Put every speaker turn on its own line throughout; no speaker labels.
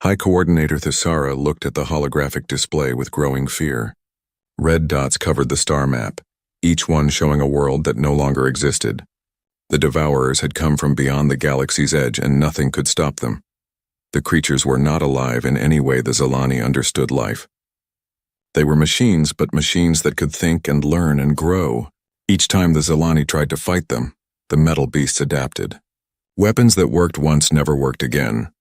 High Coordinator Thesara looked at the holographic display with growing fear. Red dots covered the star map, each one showing a world that no longer existed. The Devourers had come from beyond the galaxy's edge and nothing could stop them. The creatures were not alive in any way the Zilani understood life. They were machines, but machines that could think and learn and grow. Each time the Zilani tried to fight them, the metal beasts adapted. Weapons that worked once never worked again.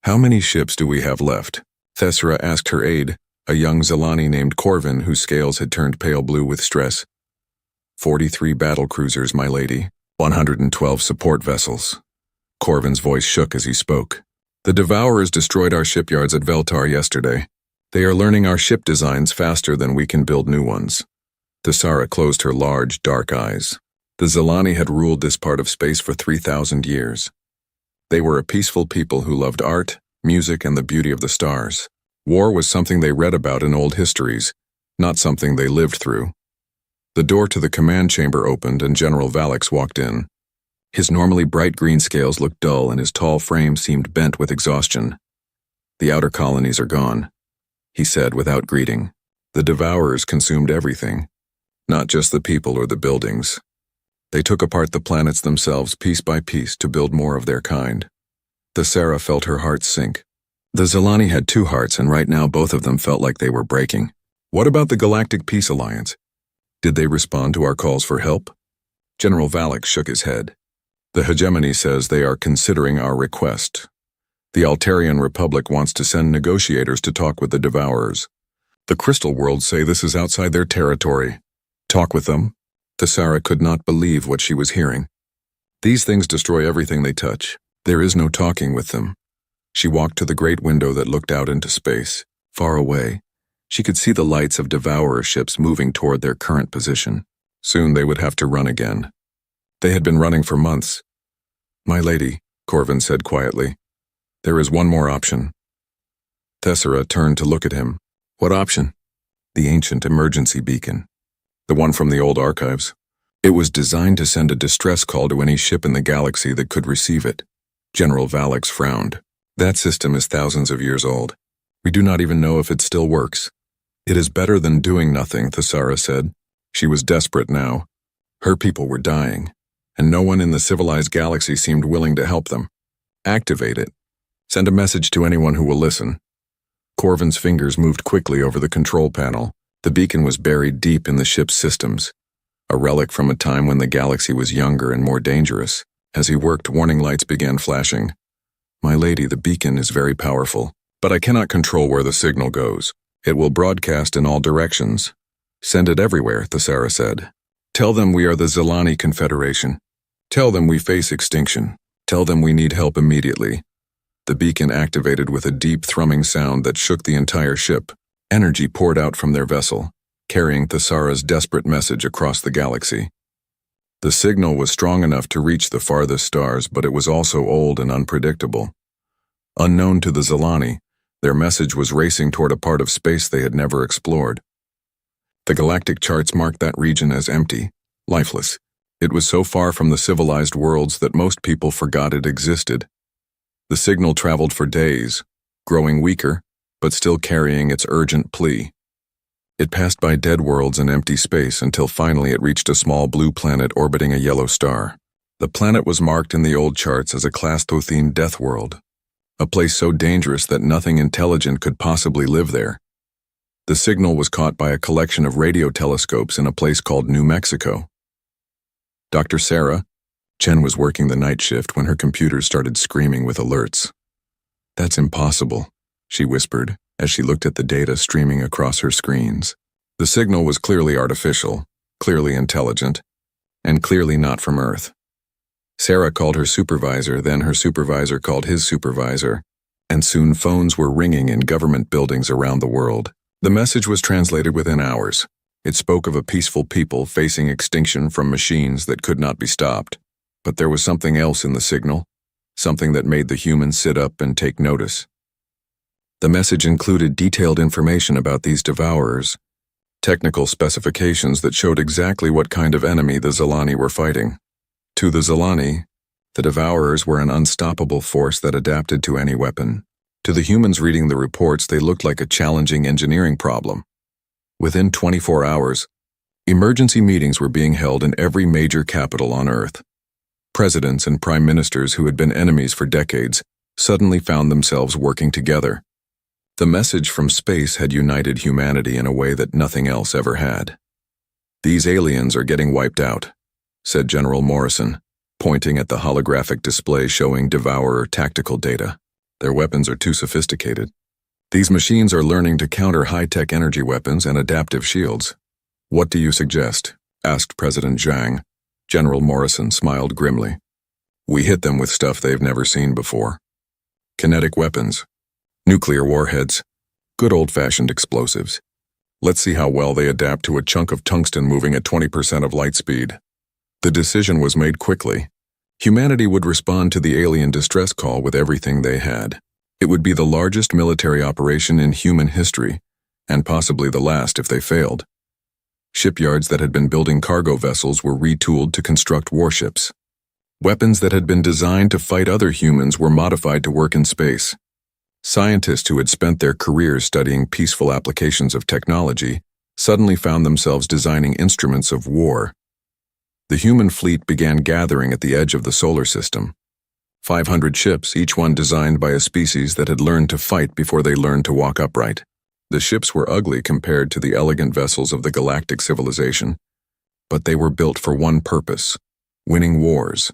"How many ships do we have left?" Thesara asked her aide, a young Zilani named Corvin whose scales had turned pale blue with stress. 43 battle cruisers, my lady. 112 support vessels." Corvin's voice shook as he spoke. "The Devourers destroyed our shipyards at Veltar yesterday. They are learning our ship designs faster than we can build new ones." Thesara closed her large, dark eyes. The Zilani had ruled this part of space for 3,000 years. They were a peaceful people who loved art, music, and the beauty of the stars. War was something they read about in old histories, not something they lived through. The door to the command chamber opened and General Valix walked in. His normally bright green scales looked dull and his tall frame seemed bent with exhaustion. "The outer colonies are gone," he said without greeting. "The Devourers consumed everything, not just the people or the buildings. They took apart the planets themselves piece by piece to build more of their kind." Thesara felt her heart sink. The Zilani had two hearts and right now both of them felt like they were breaking. "What about the Galactic Peace Alliance? Did they respond to our calls for help?" General Valix shook his head. "The hegemony says they are considering our request. The Altarian Republic wants to send negotiators to talk with the Devourers. The Crystal Worlds say this is outside their territory. Talk with them?" Thesara could not believe what she was hearing. "These things destroy everything they touch. There is no talking with them." She walked to the great window that looked out into space. Far away, she could see the lights of Devourer ships moving toward their current position. Soon they would have to run again. They had been running for months. "My lady," Corvin said quietly, "there is one more option." Thesara turned to look at him. "What option?" "The ancient emergency beacon. The one from the old archives. It was designed to send a distress call to any ship in the galaxy that could receive it." General Valix frowned. "That system is thousands of years old. We do not even know if it still works." "It is better than doing nothing," Thesara said. She was desperate now. Her people were dying, and no one in the civilized galaxy seemed willing to help them. "Activate it. Send a message to anyone who will listen." Corvin's fingers moved quickly over the control panel. The beacon was buried deep in the ship's systems, a relic from a time when the galaxy was younger and more dangerous. As he worked, warning lights began flashing. "My lady, the beacon is very powerful, but I cannot control where the signal goes. It will broadcast in all directions." "Send it everywhere," Thesara said. "Tell them we are the Zilani Confederation. Tell them we face extinction. Tell them we need help immediately." The beacon activated with a deep thrumming sound that shook the entire ship. Energy poured out from their vessel, carrying Thesara's desperate message across the galaxy. The signal was strong enough to reach the farthest stars, but it was also old and unpredictable. Unknown to the Zilani, their message was racing toward a part of space they had never explored. The galactic charts marked that region as empty, lifeless. It was so far from the civilized worlds that most people forgot it existed. The signal traveled for days, growing weaker, but still carrying its urgent plea. It passed by dead worlds and empty space until finally it reached a small blue planet orbiting a yellow star. The planet was marked in the old charts as a Class Thothene Deathworld, a place so dangerous that nothing intelligent could possibly live there. The signal was caught by a collection of radio telescopes in a place called New Mexico. "Dr. Sarah," Chen was working the night shift when her computer started screaming with alerts. "That's impossible," she whispered as she looked at the data streaming across her screens. The signal was clearly artificial, clearly intelligent, and clearly not from Earth. Sarah called her supervisor, then her supervisor called his supervisor, and soon phones were ringing in government buildings around the world. The message was translated within hours. It spoke of a peaceful people facing extinction from machines that could not be stopped. But there was something else in the signal, something that made the humans sit up and take notice. The message included detailed information about these Devourers, technical specifications that showed exactly what kind of enemy the Zilani were fighting. To the Zilani, the Devourers were an unstoppable force that adapted to any weapon. To the humans reading the reports, they looked like a challenging engineering problem. Within 24 hours, emergency meetings were being held in every major capital on Earth. Presidents and prime ministers who had been enemies for decades suddenly found themselves working together. The message from space had united humanity in a way that nothing else ever had. "These aliens are getting wiped out," said General Morrison, pointing at the holographic display showing Devourer tactical data. "Their weapons are too sophisticated. These machines are learning to counter high-tech energy weapons and adaptive shields." "What do you suggest?" asked President Zhang. General Morrison smiled grimly. "We hit them with stuff they've never seen before. Kinetic weapons, nuclear warheads, good old-fashioned explosives. Let's see how well they adapt to a chunk of tungsten moving at 20% of light speed." The decision was made quickly. Humanity would respond to the alien distress call with everything they had. It would be the largest military operation in human history, and possibly the last if they failed. Shipyards that had been building cargo vessels were retooled to construct warships. Weapons that had been designed to fight other humans were modified to work in space. Scientists who had spent their careers studying peaceful applications of technology suddenly found themselves designing instruments of war. The human fleet began gathering at the edge of the solar system. 500 ships, each one designed by a species that had learned to fight before they learned to walk upright. The ships were ugly compared to the elegant vessels of the galactic civilization, but they were built for one purpose: winning wars.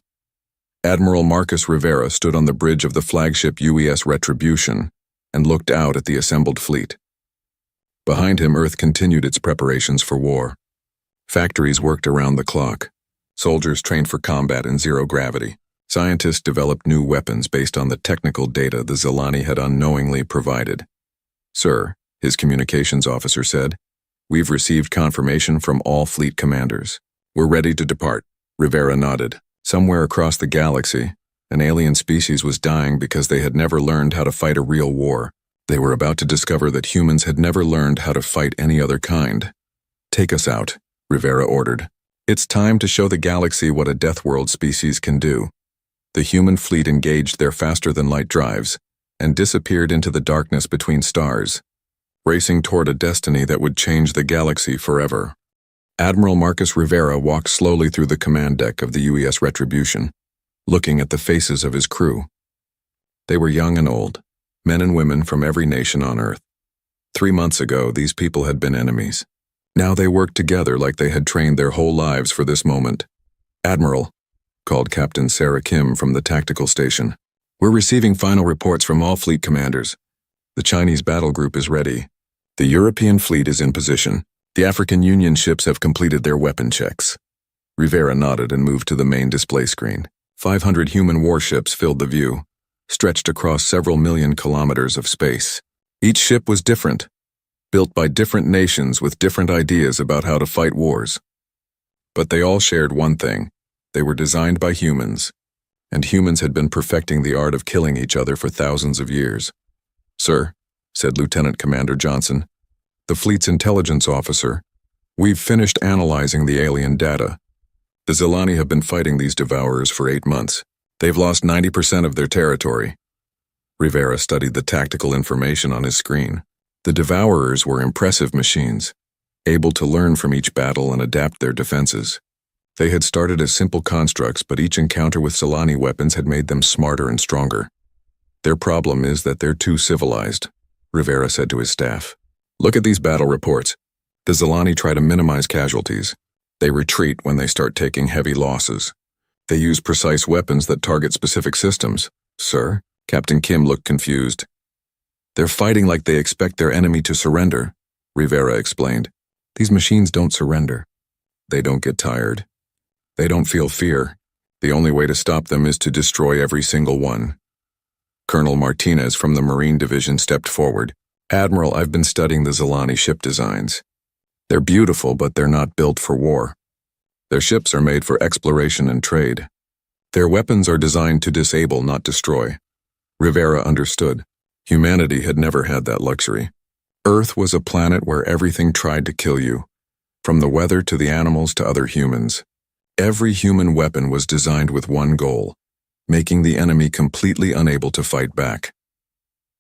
Admiral Marcus Rivera stood on the bridge of the flagship UES Retribution and looked out at the assembled fleet. Behind him, Earth continued its preparations for war. Factories worked around the clock. Soldiers trained for combat in zero gravity. Scientists developed new weapons based on the technical data the Zilani had unknowingly provided. "Sir," his communications officer said, "we've received confirmation from all fleet commanders. We're ready to depart." Rivera nodded. Somewhere across the galaxy, an alien species was dying because they had never learned how to fight a real war. They were about to discover that humans had never learned how to fight any other kind. "Take us out," Rivera ordered. "It's time to show the galaxy what a Deathworld species can do." The human fleet engaged their faster-than-light drives and disappeared into the darkness between stars, racing toward a destiny that would change the galaxy forever. Admiral Marcus Rivera walked slowly through the command deck of the UES Retribution, looking at the faces of his crew. They were young and old, men and women from every nation on Earth. 3 months ago, these people had been enemies. Now they worked together like they had trained their whole lives for this moment. "Admiral," called Captain Sarah Kim from the tactical station, "we're receiving final reports from all fleet commanders. The Chinese battle group is ready. The European fleet is in position. The African Union ships have completed their weapon checks." Rivera nodded and moved to the main display screen. 500 human warships filled the view, stretched across several million kilometers of space. Each ship was different, built by different nations with different ideas about how to fight wars. But they all shared one thing: they were designed by humans, and humans had been perfecting the art of killing each other for thousands of years. "Sir," said Lieutenant Commander Johnson, the fleet's intelligence officer, "we've finished analyzing the alien data. The Zilani have been fighting these Devourers for 8 months. They've lost 90% of their territory." Rivera studied the tactical information on his screen. The Devourers were impressive machines, able to learn from each battle and adapt their defenses. They had started as simple constructs, but each encounter with Zilani weapons had made them smarter and stronger. "Their problem is that they're too civilized," Rivera said to his staff. "Look at these battle reports. The Zilani try to minimize casualties. They retreat when they start taking heavy losses. They use precise weapons that target specific systems." "Sir?" Captain Kim looked confused. "They're fighting like they expect their enemy to surrender," Rivera explained. "These machines don't surrender. They don't get tired. They don't feel fear. The only way to stop them is to destroy every single one." Colonel Martinez from the Marine Division stepped forward. "Admiral, I've been studying the Zilani ship designs. They're beautiful, but they're not built for war. Their ships are made for exploration and trade. Their weapons are designed to disable, not destroy." Rivera understood. Humanity had never had that luxury. Earth was a planet where everything tried to kill you, from the weather to the animals to other humans. Every human weapon was designed with one goal: making the enemy completely unable to fight back.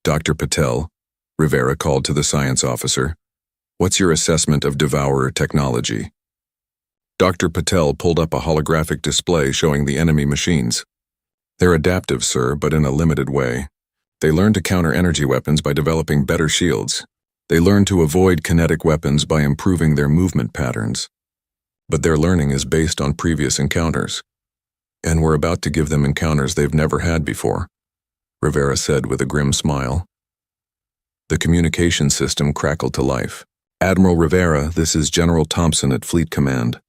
Dr. Patel, Rivera called to the science officer. What's your assessment of Devourer technology? Dr. Patel pulled up a holographic display showing the enemy machines. They're adaptive, sir, but in a limited way. They learn to counter energy weapons by developing better shields. They learn to avoid kinetic weapons by improving their movement patterns. But their learning is based on previous encounters. And we're about to give them encounters they've never had before, Rivera said with a grim smile. The communication system crackled to life. Admiral Rivera, this is General Thompson at Fleet Command.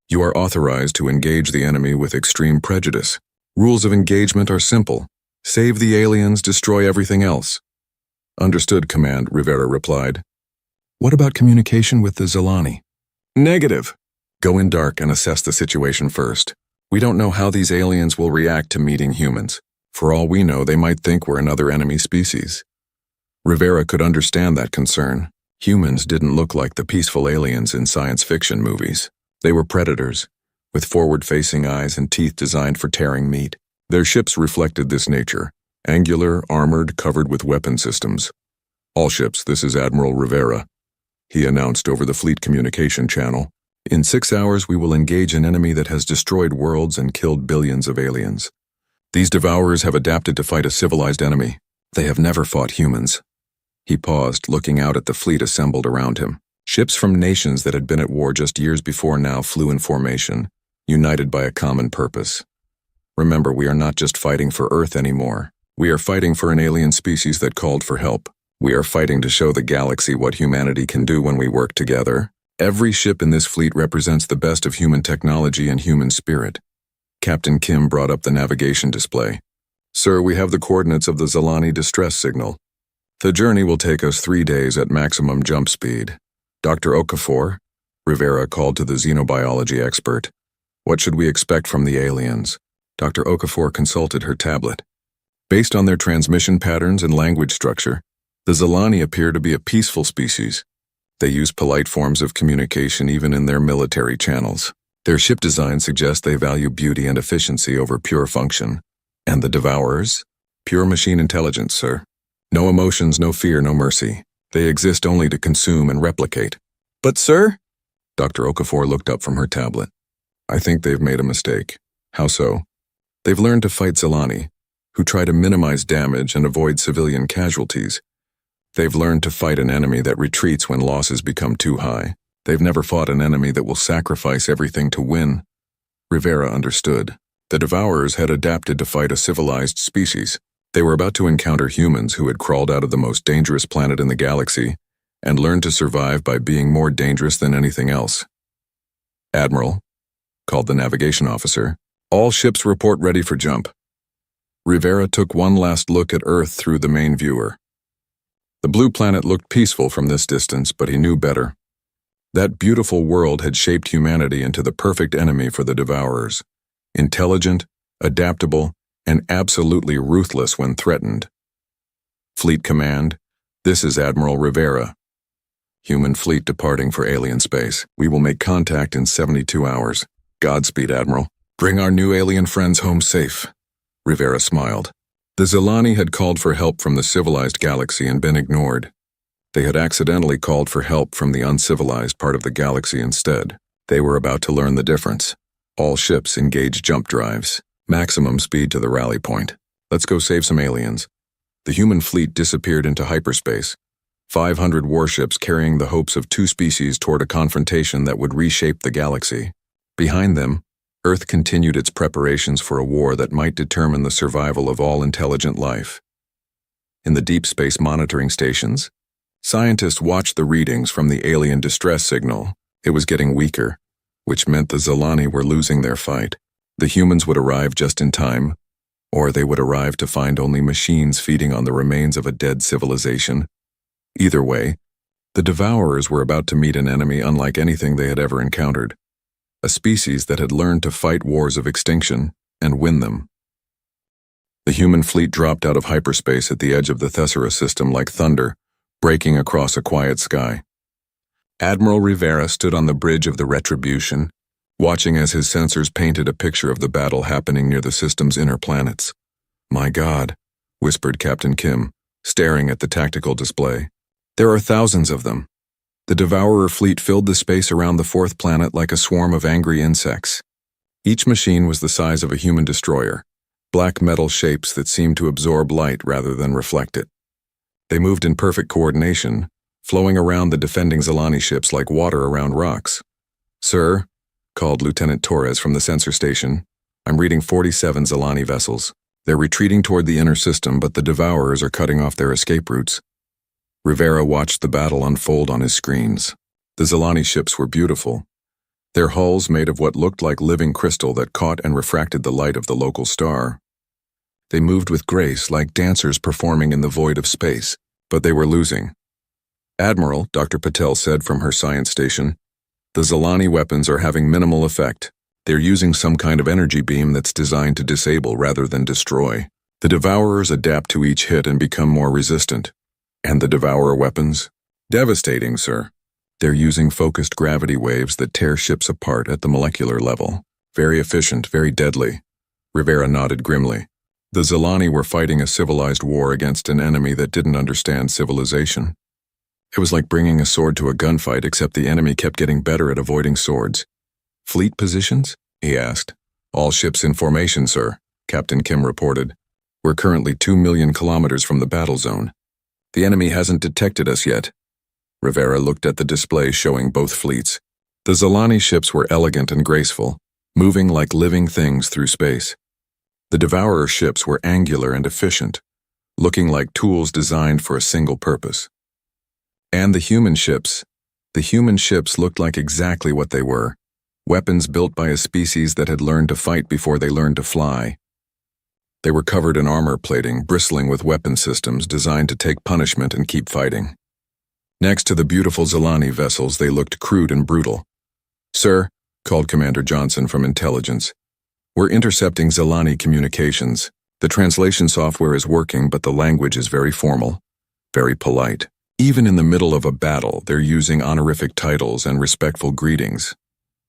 You are authorized to engage the enemy with extreme prejudice. Rules of engagement are simple. Save the aliens, destroy everything else. Understood, Command, Rivera replied. What about communication with the Zilani? Negative. Go in dark and assess the situation first. We don't know how these aliens will react to meeting humans. For all we know, they might think we're another enemy species. Rivera could understand that concern. Humans didn't look like the peaceful aliens in science fiction movies. They were predators, with forward-facing eyes and teeth designed for tearing meat. Their ships reflected this nature, angular, armored, covered with weapon systems. All ships, this is Admiral Rivera, he announced over the fleet communication channel. In 6 hours, we will engage an enemy that has destroyed worlds and killed billions of aliens. These devourers have adapted to fight a civilized enemy. They have never fought humans. He paused, looking out at the fleet assembled around him. Ships from nations that had been at war just years before now flew in formation, united by a common purpose. Remember, we are not just fighting for Earth anymore. We are fighting for an alien species that called for help. We are fighting to show the galaxy what humanity can do when we work together. Every ship in this fleet represents the best of human technology and human spirit. Captain Kim brought up the navigation display. Sir, we have the coordinates of the Zilani distress signal. The journey will take us 3 days at maximum jump speed. Dr. Okafor, Rivera called to the xenobiology expert. What should we expect from the aliens? Dr. Okafor consulted her tablet. Based on their transmission patterns and language structure, the Zilani appear to be a peaceful species. They use polite forms of communication even in their military channels. Their ship design suggests they value beauty and efficiency over pure function. And the Devourers? Pure machine intelligence, sir. No emotions, no fear, no mercy. They exist only to consume and replicate. But, sir? Dr. Okafor looked up from her tablet. I think they've made a mistake. How so? They've learned to fight Zilani, who try to minimize damage and avoid civilian casualties. They've learned to fight an enemy that retreats when losses become too high. They've never fought an enemy that will sacrifice everything to win. Rivera understood. The Devourers had adapted to fight a civilized species. They were about to encounter humans who had crawled out of the most dangerous planet in the galaxy and learned to survive by being more dangerous than anything else. Admiral, called the navigation officer, all ships report ready for jump. Rivera took one last look at Earth through the main viewer. The blue planet looked peaceful from this distance, but he knew better. That beautiful world had shaped humanity into the perfect enemy for the Devourers. Intelligent, adaptable, and absolutely ruthless when threatened. Fleet Command, this is Admiral Rivera. Human fleet departing for alien space. We will make contact in 72 hours. Godspeed, Admiral. Bring our new alien friends home safe. Rivera smiled. The Zilani had called for help from the civilized galaxy and been ignored. They had accidentally called for help from the uncivilized part of the galaxy instead. They were about to learn the difference. All ships engage jump drives. Maximum speed to the rally point. Let's go save some aliens. The human fleet disappeared into hyperspace. 500 warships carrying the hopes of 2 species toward a confrontation that would reshape the galaxy. Behind them, Earth continued its preparations for a war that might determine the survival of all intelligent life. In the deep space monitoring stations, scientists watched the readings from the alien distress signal. It was getting weaker, which meant the Zilani were losing their fight. The humans would arrive just in time, or they would arrive to find only machines feeding on the remains of a dead civilization. Either way, the Devourers were about to meet an enemy unlike anything they had ever encountered, a species that had learned to fight wars of extinction and win them. The human fleet dropped out of hyperspace at the edge of the Thessera system like thunder, breaking across a quiet sky. Admiral Rivera stood on the bridge of the Retribution, watching as his sensors painted a picture of the battle happening near the system's inner planets. My God, whispered Captain Kim, staring at the tactical display. There are thousands of them. The Devourer fleet filled the space around the fourth planet like a swarm of angry insects. Each machine was the size of a human destroyer, black metal shapes that seemed to absorb light rather than reflect it. They moved in perfect coordination, flowing around the defending Zilani ships like water around rocks. "Sir," called Lieutenant Torres from the sensor station, "I'm reading 47 Zilani vessels. They're retreating toward the inner system, but the Devourers are cutting off their escape routes." Rivera watched the battle unfold on his screens. The Zilani ships were beautiful, their hulls made of what looked like living crystal that caught and refracted the light of the local star. They moved with grace like dancers performing in the void of space, but they were losing. "Admiral," Dr. Patel said from her science station, "the Zilani weapons are having minimal effect. They're using some kind of energy beam that's designed to disable rather than destroy. The Devourers adapt to each hit and become more resistant. And the Devourer weapons? Devastating, sir. They're using focused gravity waves that tear ships apart at the molecular level. Very efficient, very deadly." Rivera nodded grimly. The Zilani were fighting a civilized war against an enemy that didn't understand civilization. It was like bringing a sword to a gunfight, except the enemy kept getting better at avoiding swords. "Fleet positions?" he asked. "All ships in formation, sir," Captain Kim reported. "We're currently 2 million kilometers from the battle zone. The enemy hasn't detected us yet." Rivera looked at the display showing both fleets. The Zilani ships were elegant and graceful, moving like living things through space. The Devourer ships were angular and efficient, looking like tools designed for a single purpose. And the human ships looked like exactly what they were, weapons built by a species that had learned to fight before they learned to fly. They were covered in armor plating, bristling with weapon systems designed to take punishment and keep fighting. Next to the beautiful Zilani vessels, they looked crude and brutal. "Sir," called Commander Johnson from intelligence, "we're intercepting Zilani communications. The translation software is working, but the language is very formal, very polite. Even in the middle of a battle, they're using honorific titles and respectful greetings."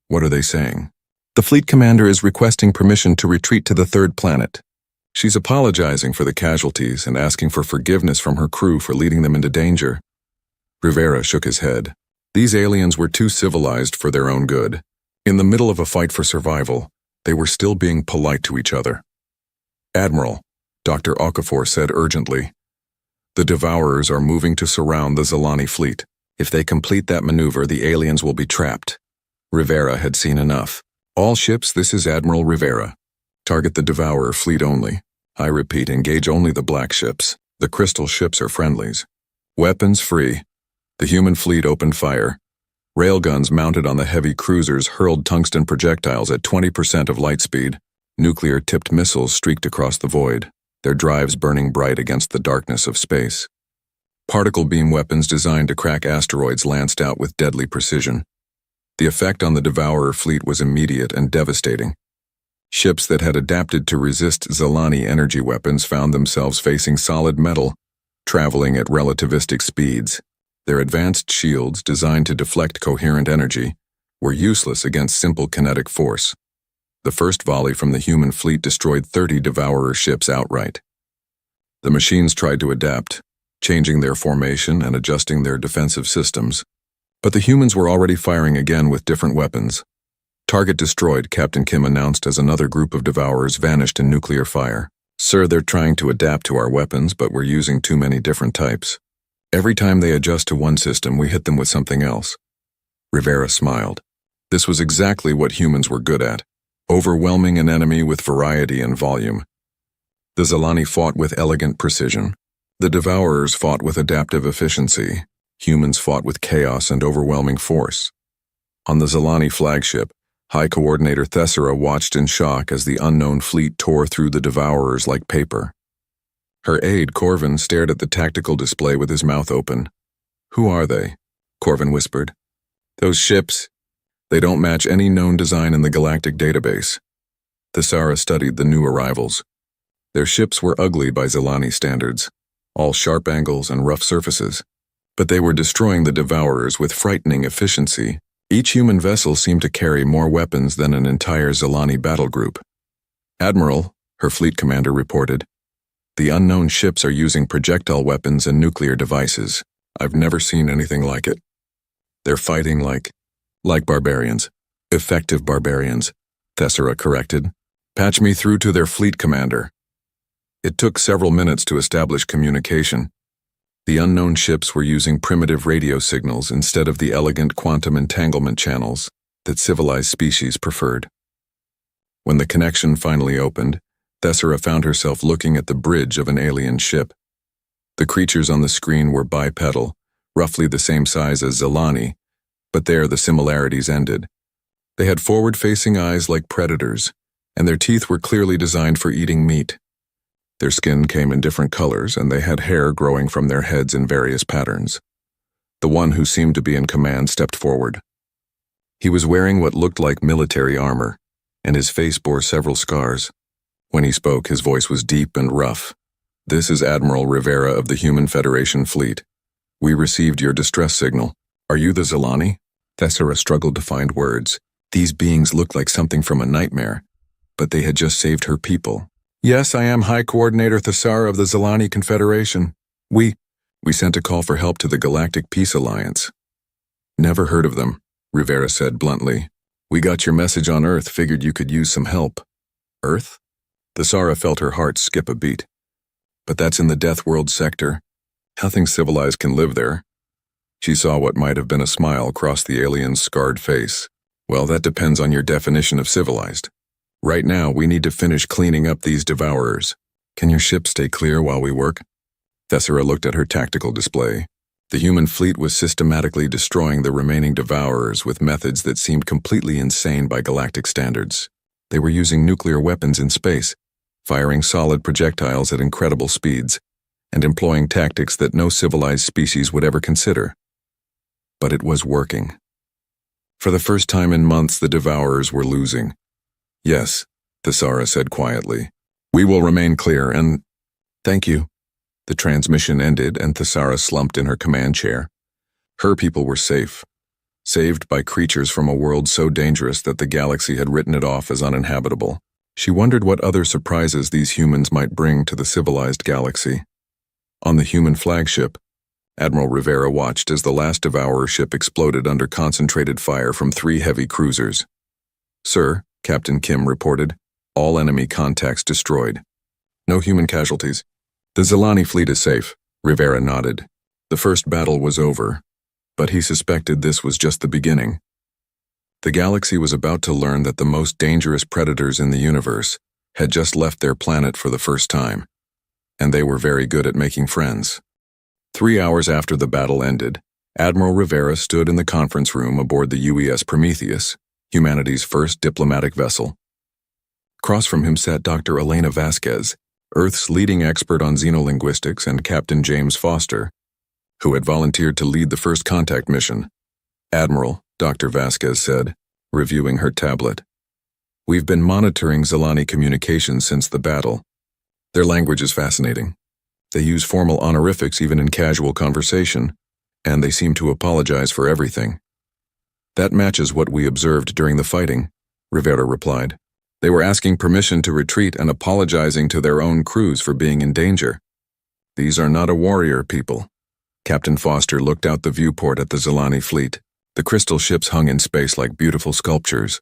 "What are they saying?" "The fleet commander is requesting permission to retreat to the third planet. She's apologizing for the casualties and asking for forgiveness from her crew for leading them into danger." Rivera shook his head. These aliens were too civilized for their own good. In the middle of a fight for survival, they were still being polite to each other. "Admiral," Dr. Okafor said urgently, "the Devourers are moving to surround the Zilani fleet. If they complete that maneuver, the aliens will be trapped." Rivera had seen enough. "All ships, this is Admiral Rivera. Target the Devourer fleet only. I repeat, engage only the black ships. The crystal ships are friendlies. Weapons free." The human fleet opened fire. Railguns mounted on the heavy cruisers hurled tungsten projectiles at 20% of light speed. Nuclear-tipped missiles streaked across the void, their drives burning bright against the darkness of space. Particle beam weapons designed to crack asteroids lanced out with deadly precision. The effect on the Devourer fleet was immediate and devastating. Ships that had adapted to resist Zilani energy weapons found themselves facing solid metal, traveling at relativistic speeds. Their advanced shields, designed to deflect coherent energy, were useless against simple kinetic force. The first volley from the human fleet destroyed 30 Devourer ships outright. The machines tried to adapt, changing their formation and adjusting their defensive systems. But the humans were already firing again with different weapons. "Target destroyed," Captain Kim announced as another group of Devourers vanished in nuclear fire. "Sir, they're trying to adapt to our weapons, but we're using too many different types. Every time they adjust to one system, we hit them with something else." Rivera smiled. This was exactly what humans were good at, overwhelming an enemy with variety and volume. The Zilani fought with elegant precision. The Devourers fought with adaptive efficiency. Humans fought with chaos and overwhelming force. On the Zilani flagship, High Coordinator Thessera watched in shock as the unknown fleet tore through the Devourers like paper. Her aide, Corvin, stared at the tactical display with his mouth open. "Who are they?" Corvin whispered. "Those ships. They don't match any known design in the galactic database." Thessera studied the new arrivals. Their ships were ugly by Zilani standards, all sharp angles and rough surfaces. But they were destroying the Devourers with frightening efficiency. Each human vessel seemed to carry more weapons than an entire Zilani battle group. "Admiral," her fleet commander reported, The unknown ships are using projectile weapons and nuclear devices. I've never seen anything like it. They're fighting like barbarians. Effective barbarians, Thessera corrected. Patch me through to their fleet commander. It took several minutes to establish communication. The unknown ships were using primitive radio signals instead of the elegant quantum entanglement channels that civilized species preferred. When the connection finally opened, Thessera found herself looking at the bridge of an alien ship. The creatures on the screen were bipedal, roughly the same size as Zilani, but there the similarities ended. They had forward-facing eyes like predators, and their teeth were clearly designed for eating meat. Their skin came in different colors, and they had hair growing from their heads in various patterns. The one who seemed to be in command stepped forward. He was wearing what looked like military armor, and his face bore several scars. When he spoke, his voice was deep and rough. "This is Admiral Rivera of the Human Federation Fleet. We received your distress signal. Are you the Zilani?" Thessera struggled to find words. These beings looked like something from a nightmare, but they had just saved her people. "Yes, I am High Coordinator Thessara of the Zilani Confederation. We sent a call for help to the Galactic Peace Alliance." "Never heard of them," Rivera said bluntly. "We got your message on Earth, figured you could use some help." "Earth?" Thessara felt her heart skip a beat. "But that's in the Deathworld sector. Nothing civilized can live there." She saw what might have been a smile cross the alien's scarred face. "Well, that depends on your definition of civilized. Right now, we need to finish cleaning up these devourers. Can your ship stay clear while we work?" Thessera looked at her tactical display. The human fleet was systematically destroying the remaining devourers with methods that seemed completely insane by galactic standards. They were using nuclear weapons in space, firing solid projectiles at incredible speeds, and employing tactics that no civilized species would ever consider. But it was working. For the first time in months, the devourers were losing. "Yes," Thessara said quietly. "We will remain clear and—" "Thank you." The transmission ended and Thessara slumped in her command chair. Her people were safe, saved by creatures from a world so dangerous that the galaxy had written it off as uninhabitable. She wondered what other surprises these humans might bring to the civilized galaxy. On the human flagship, Admiral Rivera watched as the last devourer ship exploded under concentrated fire from 3 heavy cruisers. "Sir," Captain Kim reported, "all enemy contacts destroyed. No human casualties. The Zilani fleet is safe," Rivera nodded. The first battle was over, but he suspected this was just the beginning. The galaxy was about to learn that the most dangerous predators in the universe had just left their planet for the first time, and they were very good at making friends. 3 hours after the battle ended, Admiral Rivera stood in the conference room aboard the UES Prometheus, humanity's first diplomatic vessel. Across from him sat Dr. Elena Vasquez, Earth's leading expert on xenolinguistics, and Captain James Foster, who had volunteered to lead the first contact mission. "Admiral," Dr. Vasquez said, reviewing her tablet. "We've been monitoring Zilani communications since the battle. Their language is fascinating. They use formal honorifics even in casual conversation, and they seem to apologize for everything." "That matches what we observed during the fighting," Rivera replied. "They were asking permission to retreat and apologizing to their own crews for being in danger. These are not a warrior people." Captain Foster looked out the viewport at the Zilani fleet. The crystal ships hung in space like beautiful sculptures,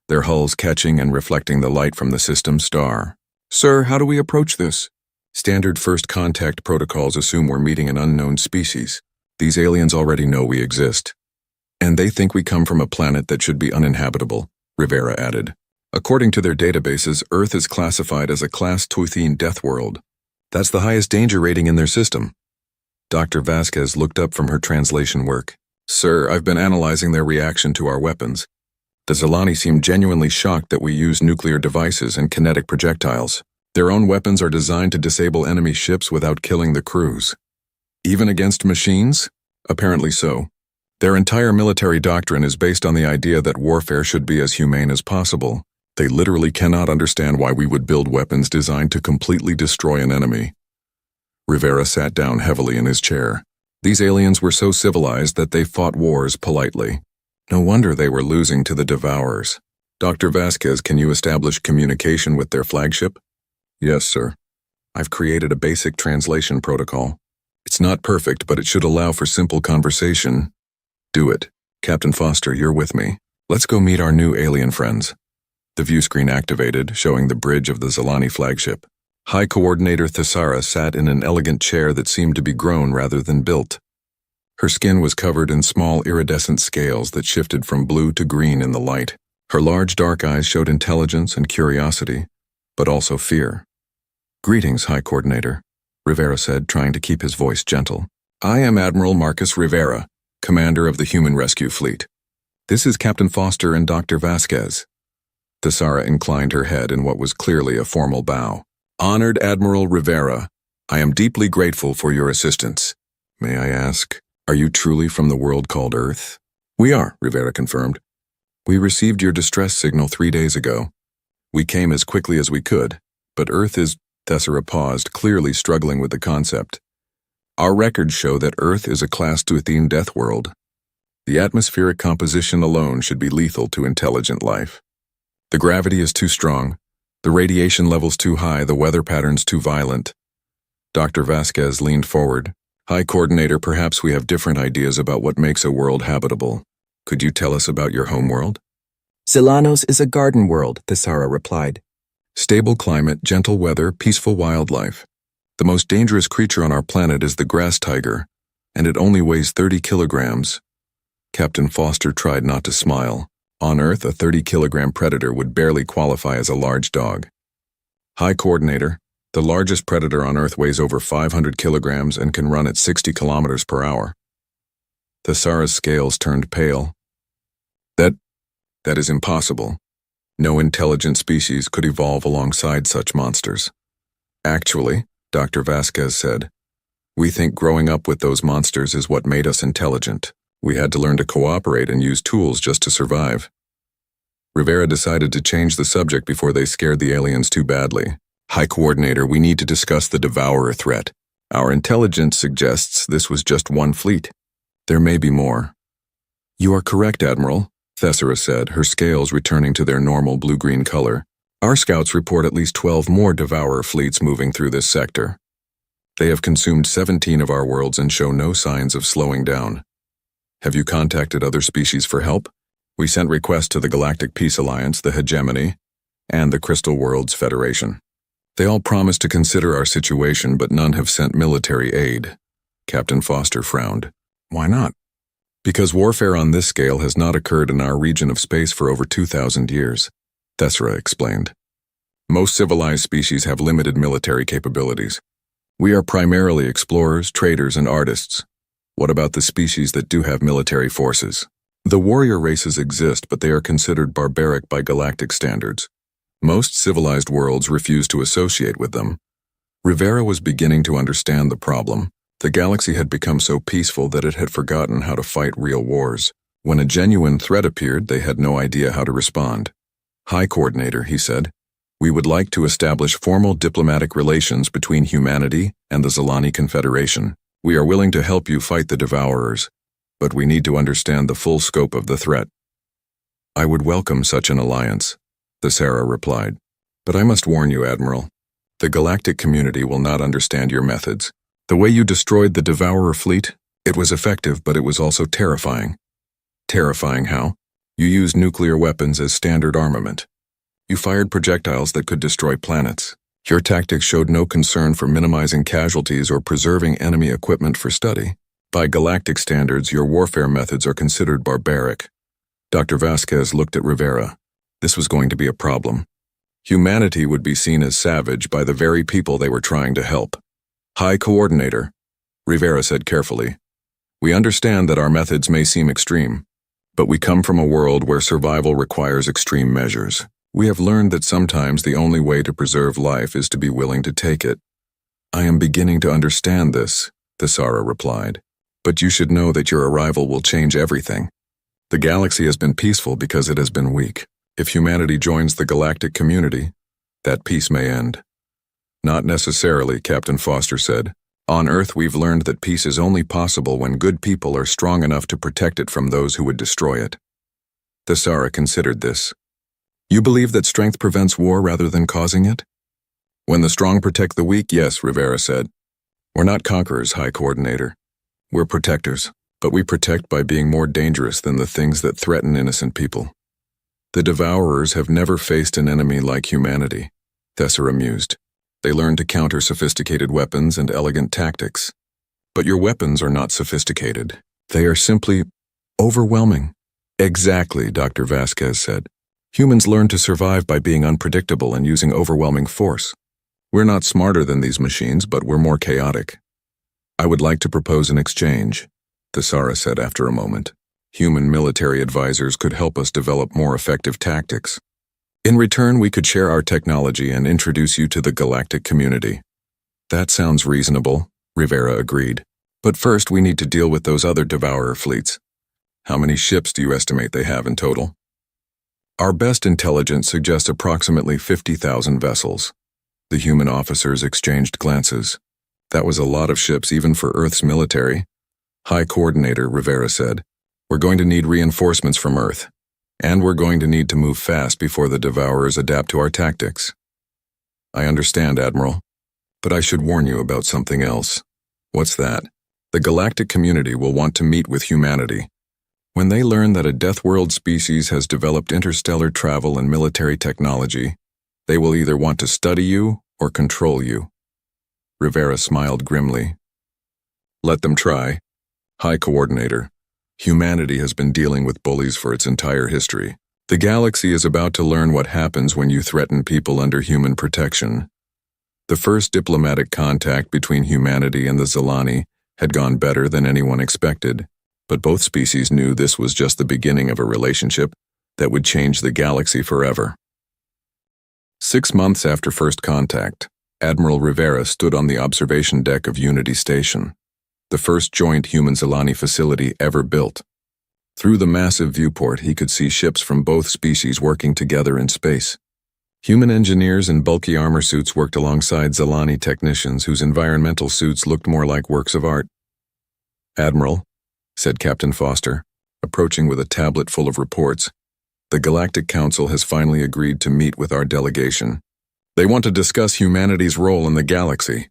their hulls catching and reflecting the light from the system's star. "Sir, how do we approach this?" "Standard first contact protocols assume we're meeting an unknown species. These aliens already know we exist. And they think we come from a planet that should be uninhabitable," Rivera added. "According to their databases, Earth is classified as a Class 2 Deathworld. That's the highest danger rating in their system." Dr. Vasquez looked up from her translation work. "Sir, I've been analyzing their reaction to our weapons. The Zilani seem genuinely shocked that we use nuclear devices and kinetic projectiles. Their own weapons are designed to disable enemy ships without killing the crews." "Even against machines?" "Apparently so. Their entire military doctrine is based on the idea that warfare should be as humane as possible. They literally cannot understand why we would build weapons designed to completely destroy an enemy." Rivera sat down heavily in his chair. These aliens were so civilized that they fought wars politely. No wonder they were losing to the devourers. "Dr. Vasquez, can you establish communication with their flagship?" "Yes, sir." I've created a basic translation protocol. It's not perfect, but it should allow for simple conversation. Do it. Captain Foster, you're with me. Let's go meet our new alien friends. The view screen activated, showing the bridge of the Zalani flagship. High Coordinator Thesara sat in an elegant chair that seemed to be grown rather than built. Her skin was covered in small iridescent scales that shifted from blue to green in the light. Her large dark eyes showed intelligence and curiosity, but also fear. "Greetings, High Coordinator," Rivera said, trying to keep his voice gentle. "I am Admiral Marcus Rivera, commander of the Human Rescue Fleet. This is Captain Foster and Dr. Vasquez." Thesara inclined her head in what was clearly a formal bow. "Honored Admiral Rivera, I am deeply grateful for your assistance. May I ask, are you truly from the world called Earth?" "We are," Rivera confirmed. "We received your distress signal 3 days ago. We came as quickly as we could, but Earth is—" Thesara paused, clearly struggling with the concept. "Our records show that Earth is a Class 2 Deathworld. The atmospheric composition alone should be lethal to intelligent life. The gravity is too strong, the radiation levels too high, the weather patterns too violent." Dr. Vasquez leaned forward. "High Coordinator, perhaps we have different ideas about what makes a world habitable. Could you tell us about your homeworld?"
"Zelanos is a garden world," Thesara replied.
"Stable climate, gentle weather, peaceful wildlife. The most dangerous creature on our planet is the grass tiger, and it only weighs 30 kilograms. Captain Foster tried not to smile. On Earth, a 30-kilogram predator would barely qualify as a large dog. "High Coordinator, the largest predator on Earth weighs over 500 kilograms and can run at 60 kilometers per hour." Thesara's scales turned pale. That is impossible. No intelligent species could evolve alongside such monsters. "Actually," Dr. Vasquez said, "we think growing up with those monsters is what made us intelligent. We had to learn to cooperate and use tools just to survive." Rivera decided to change the subject before they scared the aliens too badly. "High Coordinator, we need to discuss the Devourer threat. Our intelligence suggests this was just one fleet. There may be more." "You are correct, Admiral," Thesara said, her scales returning to their normal blue-green color. "Our scouts report at least 12 more Devourer fleets moving through this sector. They have consumed 17 of our worlds and show no signs of slowing down. Have you contacted other species for help? We sent requests to the Galactic Peace Alliance, the Hegemony, and the Crystal Worlds Federation. They all promised to consider our situation, but none have sent military aid." Captain Foster frowned. "Why not?" "Because warfare on this scale has not occurred in our region of space for over 2,000 years, Thesara explained. "Most civilized species have limited military capabilities. We are primarily explorers, traders, and artists. What about the species that do have military forces? The warrior races exist, but they are considered barbaric by galactic standards. Most civilized worlds refuse to associate with them." Rivera was beginning to understand the problem. The galaxy had become so peaceful that it had forgotten how to fight real wars. When a genuine threat appeared, they had no idea how to respond. "High Coordinator," he said, "we would like to establish formal diplomatic relations between humanity and the Zalani Confederation. We are willing to help you fight the Devourers, but we need to understand the full scope of the threat." "I would welcome such an alliance," Thesara replied. "But I must warn you, Admiral, the galactic community will not understand your methods. The way you destroyed the Devourer fleet, it was effective, but it was also terrifying." "Terrifying how?" "You used nuclear weapons as standard armament. You fired projectiles that could destroy planets. Your tactics showed no concern for minimizing casualties or preserving enemy equipment for study. By galactic standards, your warfare methods are considered barbaric." Dr. Vasquez looked at Rivera. This was going to be a problem. Humanity would be seen as savage by the very people they were trying to help. "High Coordinator," Rivera said carefully, "we understand that our methods may seem extreme, but we come from a world where survival requires extreme measures. We have learned that sometimes the only way to preserve life is to be willing to take it." "I am beginning to understand this," Thesara replied, "but you should know that your arrival will change everything. The galaxy has been peaceful because it has been weak. If humanity joins the galactic community, that peace may end." "Not necessarily," Captain Foster said. "On Earth, we've learned that peace is only possible when good people are strong enough to protect it from those who would destroy it." Thesara considered this. "You believe that strength prevents war rather than causing it?" When the strong protect the weak, yes, Rivera said. We're not conquerors, High Coordinator. We're protectors, but we protect by being more dangerous than the things that threaten innocent people. The Devourers have never faced an enemy like humanity, Thessera mused. They learn to counter sophisticated weapons and elegant tactics. But your weapons are not sophisticated. They are simply overwhelming. Exactly, Dr. Vasquez said. Humans learn to survive by being unpredictable and using overwhelming force. We're not smarter than these machines, but we're more chaotic. I would like to propose an exchange, Thessera said after a moment. Human military advisors could help us develop more effective tactics. In return, we could share our technology and introduce you to the galactic community. That sounds reasonable, Rivera agreed. But first we need to deal with those other Devourer fleets. How many ships do you estimate they have in total? Our best intelligence suggests approximately 50,000 vessels. The human officers exchanged glances. That was a lot of ships even for Earth's military. High Coordinator, Rivera said. We're going to need reinforcements from Earth. And we're going to need to move fast before the Devourers adapt to our tactics. I understand, Admiral. But I should warn you about something else. What's that? The galactic community will want to meet with humanity. When they learn that a Deathworld species has developed interstellar travel and military technology, they will either want to study you or control you. Rivera smiled grimly. Let them try. High Coordinator. Humanity has been dealing with bullies for its entire history. The galaxy is about to learn what happens when you threaten people under human protection. The first diplomatic contact between humanity and the Zilani had gone better than anyone expected, but both species knew this was just the beginning of a relationship that would change the galaxy forever. 6 months after first contact, Admiral Rivera stood on the observation deck of Unity Station, the first joint human-Zilani facility ever built. Through the massive viewport, he could see ships from both species working together in space. Human engineers in bulky armor suits worked alongside Zilani technicians whose environmental suits looked more like works of art. Admiral, said Captain Foster, approaching with a tablet full of reports, the Galactic Council has finally agreed to meet with our delegation. They want to discuss humanity's role in the galaxy.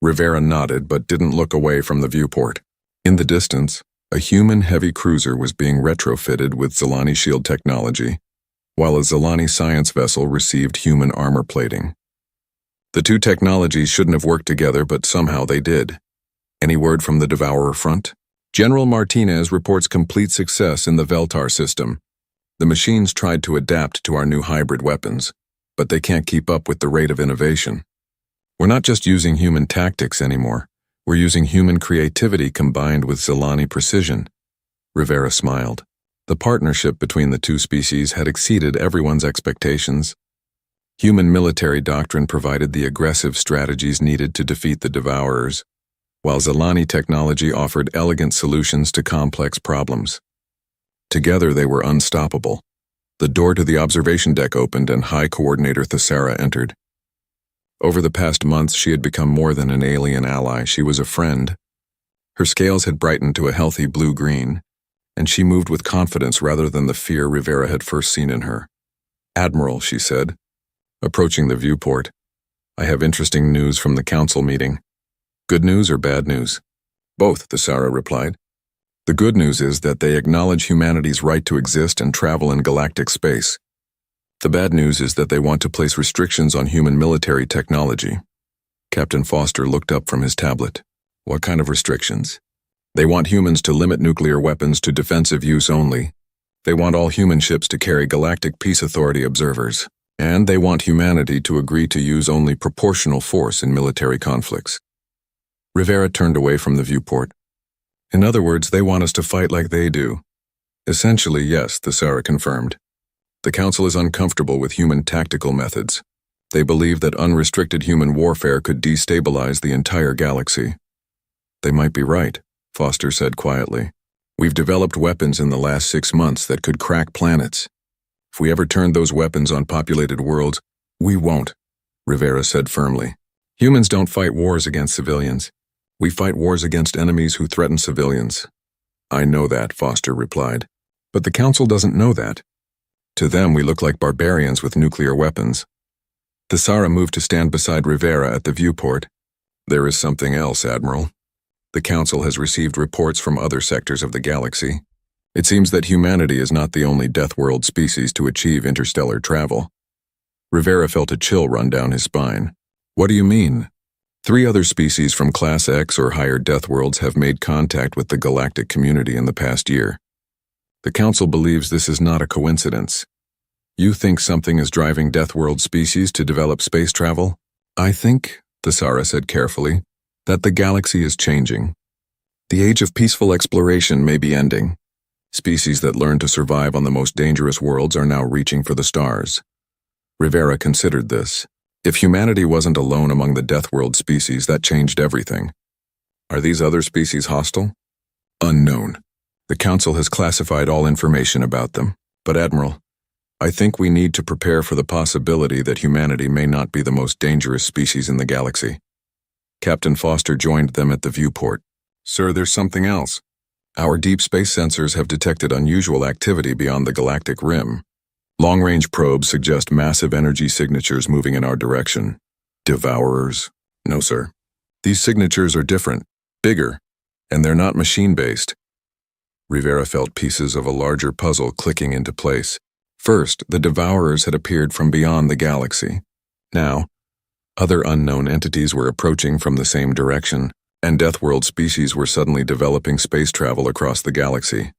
Rivera nodded but didn't look away from the viewport. In the distance, a human heavy cruiser was being retrofitted with Zilani shield technology, while a Zilani science vessel received human armor plating. The two technologies shouldn't have worked together, but somehow they did. Any word from the Devourer front? General Martinez reports complete success in the Veltar system. The machines tried to adapt to our new hybrid weapons, but they can't keep up with the rate of innovation. We're not just using human tactics anymore. We're using human creativity combined with Zilani precision. Rivera smiled. The partnership between the two species had exceeded everyone's expectations. Human military doctrine provided the aggressive strategies needed to defeat the Devourers, while Zilani technology offered elegant solutions to complex problems. Together they were unstoppable. The door to the observation deck opened and High Coordinator Thessera entered. Over the past months, she had become more than an alien ally. She was a friend. Her scales had brightened to a healthy blue-green, and she moved with confidence rather than the fear Rivera had first seen in her. Admiral, she said, approaching the viewport, I have interesting news from the council meeting. Good news or bad news? Both, Thessera replied. The good news is that they acknowledge humanity's right to exist and travel in galactic space. The bad news is that they want to place restrictions on human military technology. Captain Foster looked up from his tablet. What kind of restrictions? They want humans to limit nuclear weapons to defensive use only. They want all human ships to carry Galactic Peace Authority observers. And they want humanity to agree to use only proportional force in military conflicts. Rivera turned away from the viewport. In other words, they want us to fight like they do. Essentially, yes, Thessera confirmed. The Council is uncomfortable with human tactical methods. They believe that unrestricted human warfare could destabilize the entire galaxy. They might be right, Foster said quietly. We've developed weapons in the last 6 months that could crack planets. If we ever turned those weapons on populated worlds, we won't, Rivera said firmly. Humans don't fight wars against civilians. We fight wars against enemies who threaten civilians. I know that, Foster replied. But the Council doesn't know that. To them, we look like barbarians with nuclear weapons. Thesara moved to stand beside Rivera at the viewport. There is something else, Admiral. The Council has received reports from other sectors of the galaxy. It seems that humanity is not the only Deathworld species to achieve interstellar travel. Rivera felt a chill run down his spine. What do you mean? 3 other species from Class X or higher Deathworlds have made contact with the galactic community in the past year. The Council believes this is not a coincidence. You think something is driving Deathworld species to develop space travel? I think, Thesara said carefully, that the galaxy is changing. The age of peaceful exploration may be ending. Species that learn to survive on the most dangerous worlds are now reaching for the stars. Rivera considered this. If humanity wasn't alone among the Deathworld species, that changed everything. Are these other species hostile? Unknown. The Council has classified all information about them. But Admiral, I think we need to prepare for the possibility that humanity may not be the most dangerous species in the galaxy. Captain Foster joined them at the viewport. Sir, there's something else. Our deep space sensors have detected unusual activity beyond the galactic rim. Long-range probes suggest massive energy signatures moving in our direction. Devourers? No, sir. These signatures are different, bigger, and they're not machine-based. Rivera felt pieces of a larger puzzle clicking into place. First, the Devourers had appeared from beyond the galaxy. Now, other unknown entities were approaching from the same direction, and Deathworld species were suddenly developing space travel across the galaxy.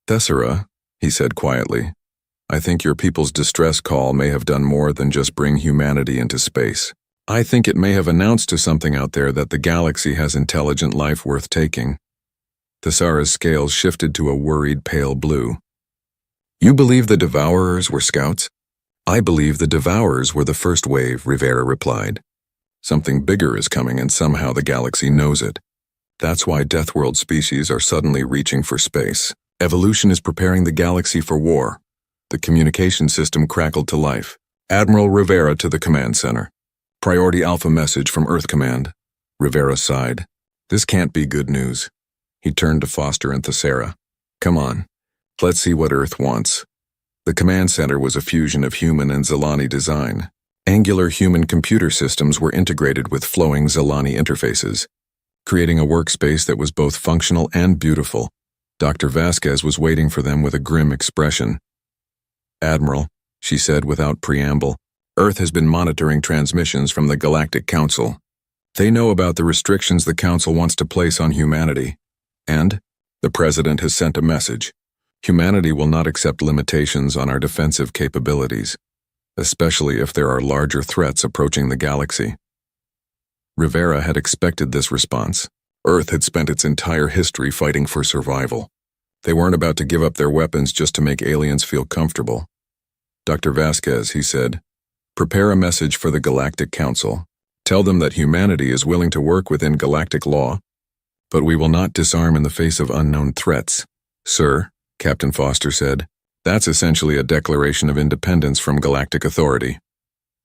Thesara, he said quietly, I think your people's distress call may have done more than just bring humanity into space. I think it may have announced to something out there that the galaxy has intelligent life worth taking. Thesara's scales shifted to a worried pale blue. You believe the Devourers were scouts? I believe the Devourers were the first wave, Rivera replied. Something bigger is coming and somehow the galaxy knows it. That's why Deathworld species are suddenly reaching for space. Evolution is preparing the galaxy for war. The communication system crackled to life. Admiral Rivera to the command center. Priority Alpha message from Earth Command. Rivera sighed. This can't be good news. He turned to Foster and Thesara. Come on, let's see what Earth wants. The command center was a fusion of human and Zilani design. Angular human computer systems were integrated with flowing Zilani interfaces, creating a workspace that was both functional and beautiful. Dr. Vasquez was waiting for them with a grim expression. Admiral, she said without preamble, Earth has been monitoring transmissions from the Galactic Council. They know about the restrictions the Council wants to place on humanity. And the President has sent a message. Humanity will not accept limitations on our defensive capabilities, especially if there are larger threats approaching the galaxy. Rivera had expected this response. Earth had spent its entire history fighting for survival. They weren't about to give up their weapons just to make aliens feel comfortable. Dr. Vasquez, he said, prepare a message for the Galactic Council. Tell them that humanity is willing to work within galactic law, but we will not disarm in the face of unknown threats. Sir, Captain Foster said, that's essentially a declaration of independence from galactic authority.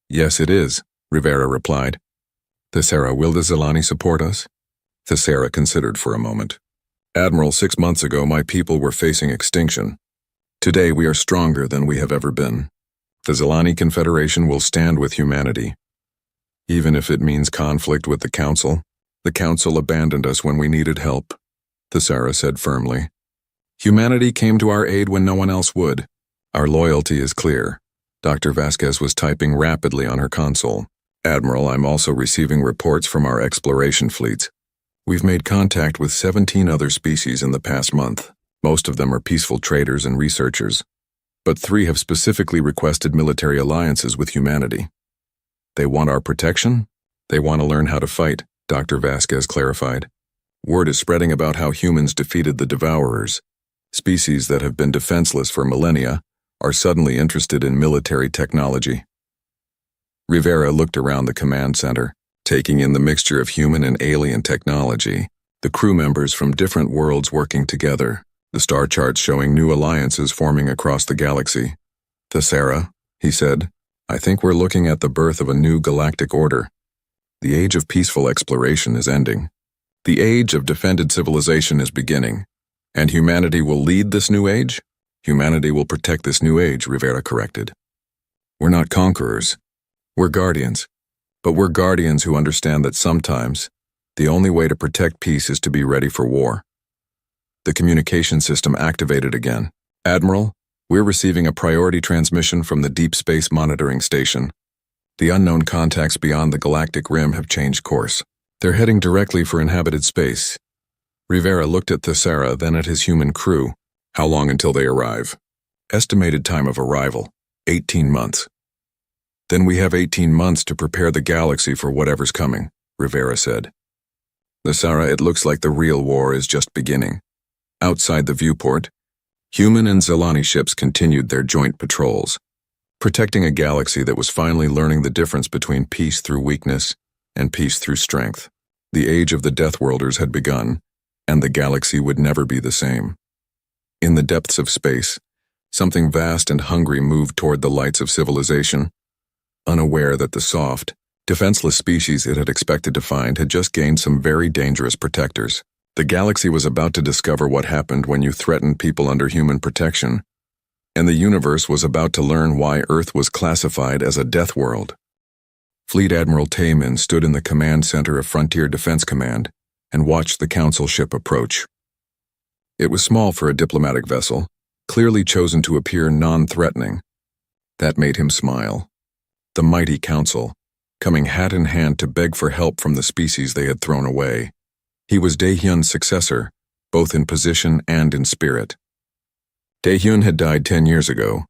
Yes, it is, Rivera replied. Thesara, will the Zilani support us? Thesara considered for a moment. Admiral, 6 months ago my people were facing extinction. Today we are stronger than we have ever been. The Zilani Confederation will stand with humanity. Even if it means conflict with the Council. The Council abandoned us when we needed help, Thesara said firmly. Humanity came to our aid when no one else would. Our loyalty is clear. Dr. Vasquez was typing rapidly on her console. Admiral, I'm also receiving reports from our exploration fleets. We've made contact with 17 other species in the past month. Most of them are peaceful traders and researchers, but 3 have specifically requested military alliances with humanity. They want our protection? They want to learn how to fight, Dr. Vasquez clarified. Word is spreading about how humans defeated the Devourers. Species that have been defenseless for millennia are suddenly interested in military technology. Rivera looked around the command center, taking in the mixture of human and alien technology, the crew members from different worlds working together, the star charts showing new alliances forming across the galaxy. Thesara, he said, I think we're looking at the birth of a new galactic order. The age of peaceful exploration is ending. The age of defended civilization is beginning. And humanity will lead this new age? Humanity will protect this new age, Rivera corrected. We're not conquerors. We're guardians. But we're guardians who understand that sometimes, the only way to protect peace is to be ready for war. The communication system activated again. Admiral, we're receiving a priority transmission from the Deep Space Monitoring Station. The unknown contacts beyond the galactic rim have changed course. They're heading directly for inhabited space. Rivera looked at Thesera, then at his human crew. How long until they arrive? Estimated time of arrival, 18 months. Then we have 18 months to prepare the galaxy for whatever's coming, Rivera said. Thesera, it looks like the real war is just beginning. Outside the viewport, human and Zelani ships continued their joint patrols, protecting a galaxy that was finally learning the difference between peace through weakness and peace through strength. The age of the Deathworlders had begun, and the galaxy would never be the same. In the depths of space, something vast and hungry moved toward the lights of civilization, unaware that the soft, defenseless species it had expected to find had just gained some very dangerous protectors. The galaxy was about to discover what happened when you threatened people under human protection, and the universe was about to learn why Earth was classified as a death world. Fleet Admiral Taemin stood in the command center of Frontier Defense Command and watched the Council ship approach. It was small for a diplomatic vessel, clearly chosen to appear non-threatening. That made him smile. The mighty Council, coming hat in hand to beg for help from the species they had thrown away. He was Daehyun's successor, both in position and in spirit. Daehyun had died 10 years ago,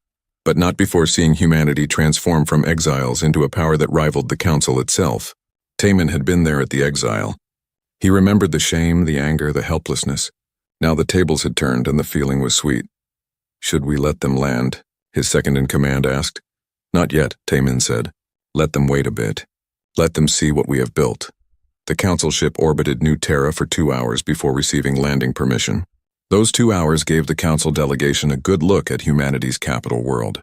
but not before seeing humanity transform from exiles into a power that rivaled the Council itself. Taemin had been there at the exile. He remembered the shame, the anger, the helplessness. Now the tables had turned and the feeling was sweet. Should we let them land? His second-in-command asked. Not yet, Taemin said. Let them wait a bit. Let them see what we have built. The Council ship orbited New Terra for 2 hours before receiving landing permission. Those 2 hours gave the Council delegation a good look at humanity's capital world.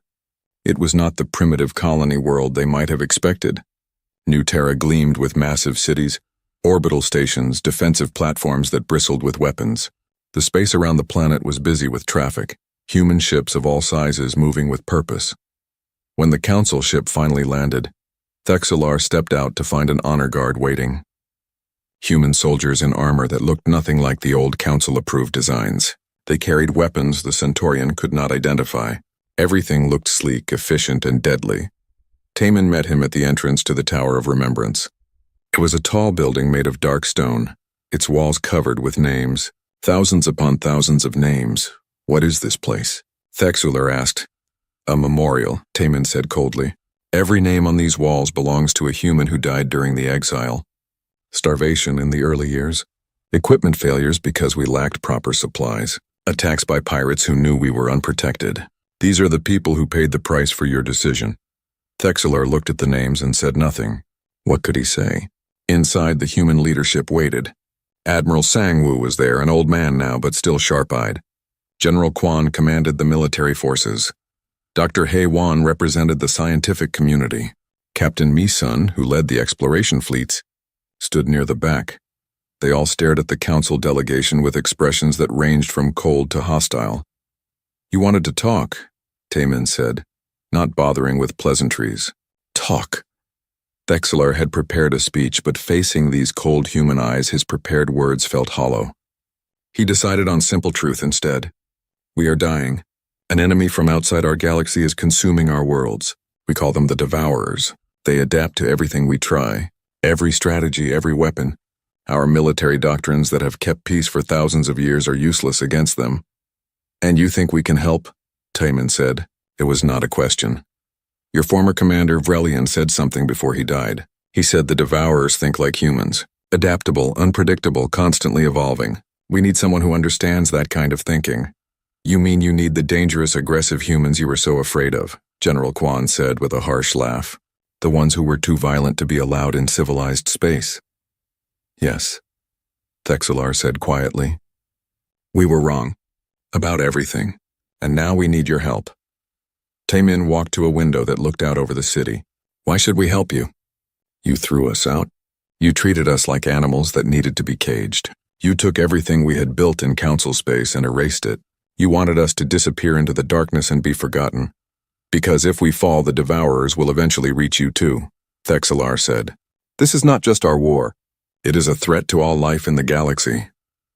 It was not the primitive colony world they might have expected. New Terra gleamed with massive cities, orbital stations, defensive platforms that bristled with weapons. The space around the planet was busy with traffic, human ships of all sizes moving with purpose. When the Council ship finally landed, Thexelar stepped out to find an honor guard waiting. Human soldiers in armor that looked nothing like the old Council-approved designs. They carried weapons the Centaurian could not identify. Everything looked sleek, efficient, and deadly. Taemin met him at the entrance to the Tower of Remembrance. It was a tall building made of dark stone, its walls covered with names. Thousands upon thousands of names. What is this place? Thexelar asked. A memorial, Taemin said coldly. Every name on these walls belongs to a human who died during the exile. Starvation in the early years. Equipment failures because we lacked proper supplies. Attacks by pirates who knew we were unprotected. These are the people who paid the price for your decision. Thexelar looked at the names and said nothing. What could he say? Inside, the human leadership waited. Admiral Sangwoo was there, an old man now, but still sharp-eyed. General Quan commanded the military forces. Dr. Hei Wan represented the scientific community. Captain Mi-sun, who led the exploration fleets, stood near the back. They all stared at the Council delegation with expressions that ranged from cold to hostile. You wanted to talk, Taemin said, not bothering with pleasantries. Talk. Thexelar had prepared a speech, but facing these cold human eyes, his prepared words felt hollow. He decided on simple truth instead. We are dying. An enemy from outside our galaxy is consuming our worlds. We call them the Devourers. They adapt to everything we try. Every strategy, every weapon. Our military doctrines that have kept peace for thousands of years are useless against them. And you think we can help? Taemin said. It was not a question. Your former commander, Vrelian, said something before he died. He said the Devourers think like humans. Adaptable, unpredictable, constantly evolving. We need someone who understands that kind of thinking. You mean you need the dangerous, aggressive humans you were so afraid of, General Quan said with a harsh laugh. The ones who were too violent to be allowed in civilized space. Yes, Thexelar said quietly. We were wrong. About everything. And now we need your help. Taemin walked to a window that looked out over the city. Why should we help you? You threw us out. You treated us like animals that needed to be caged. You took everything we had built in Council space and erased it. You wanted us to disappear into the darkness and be forgotten. Because if we fall, the Devourers will eventually reach you too, Thexelar said. This is not just our war. It is a threat to all life in the galaxy.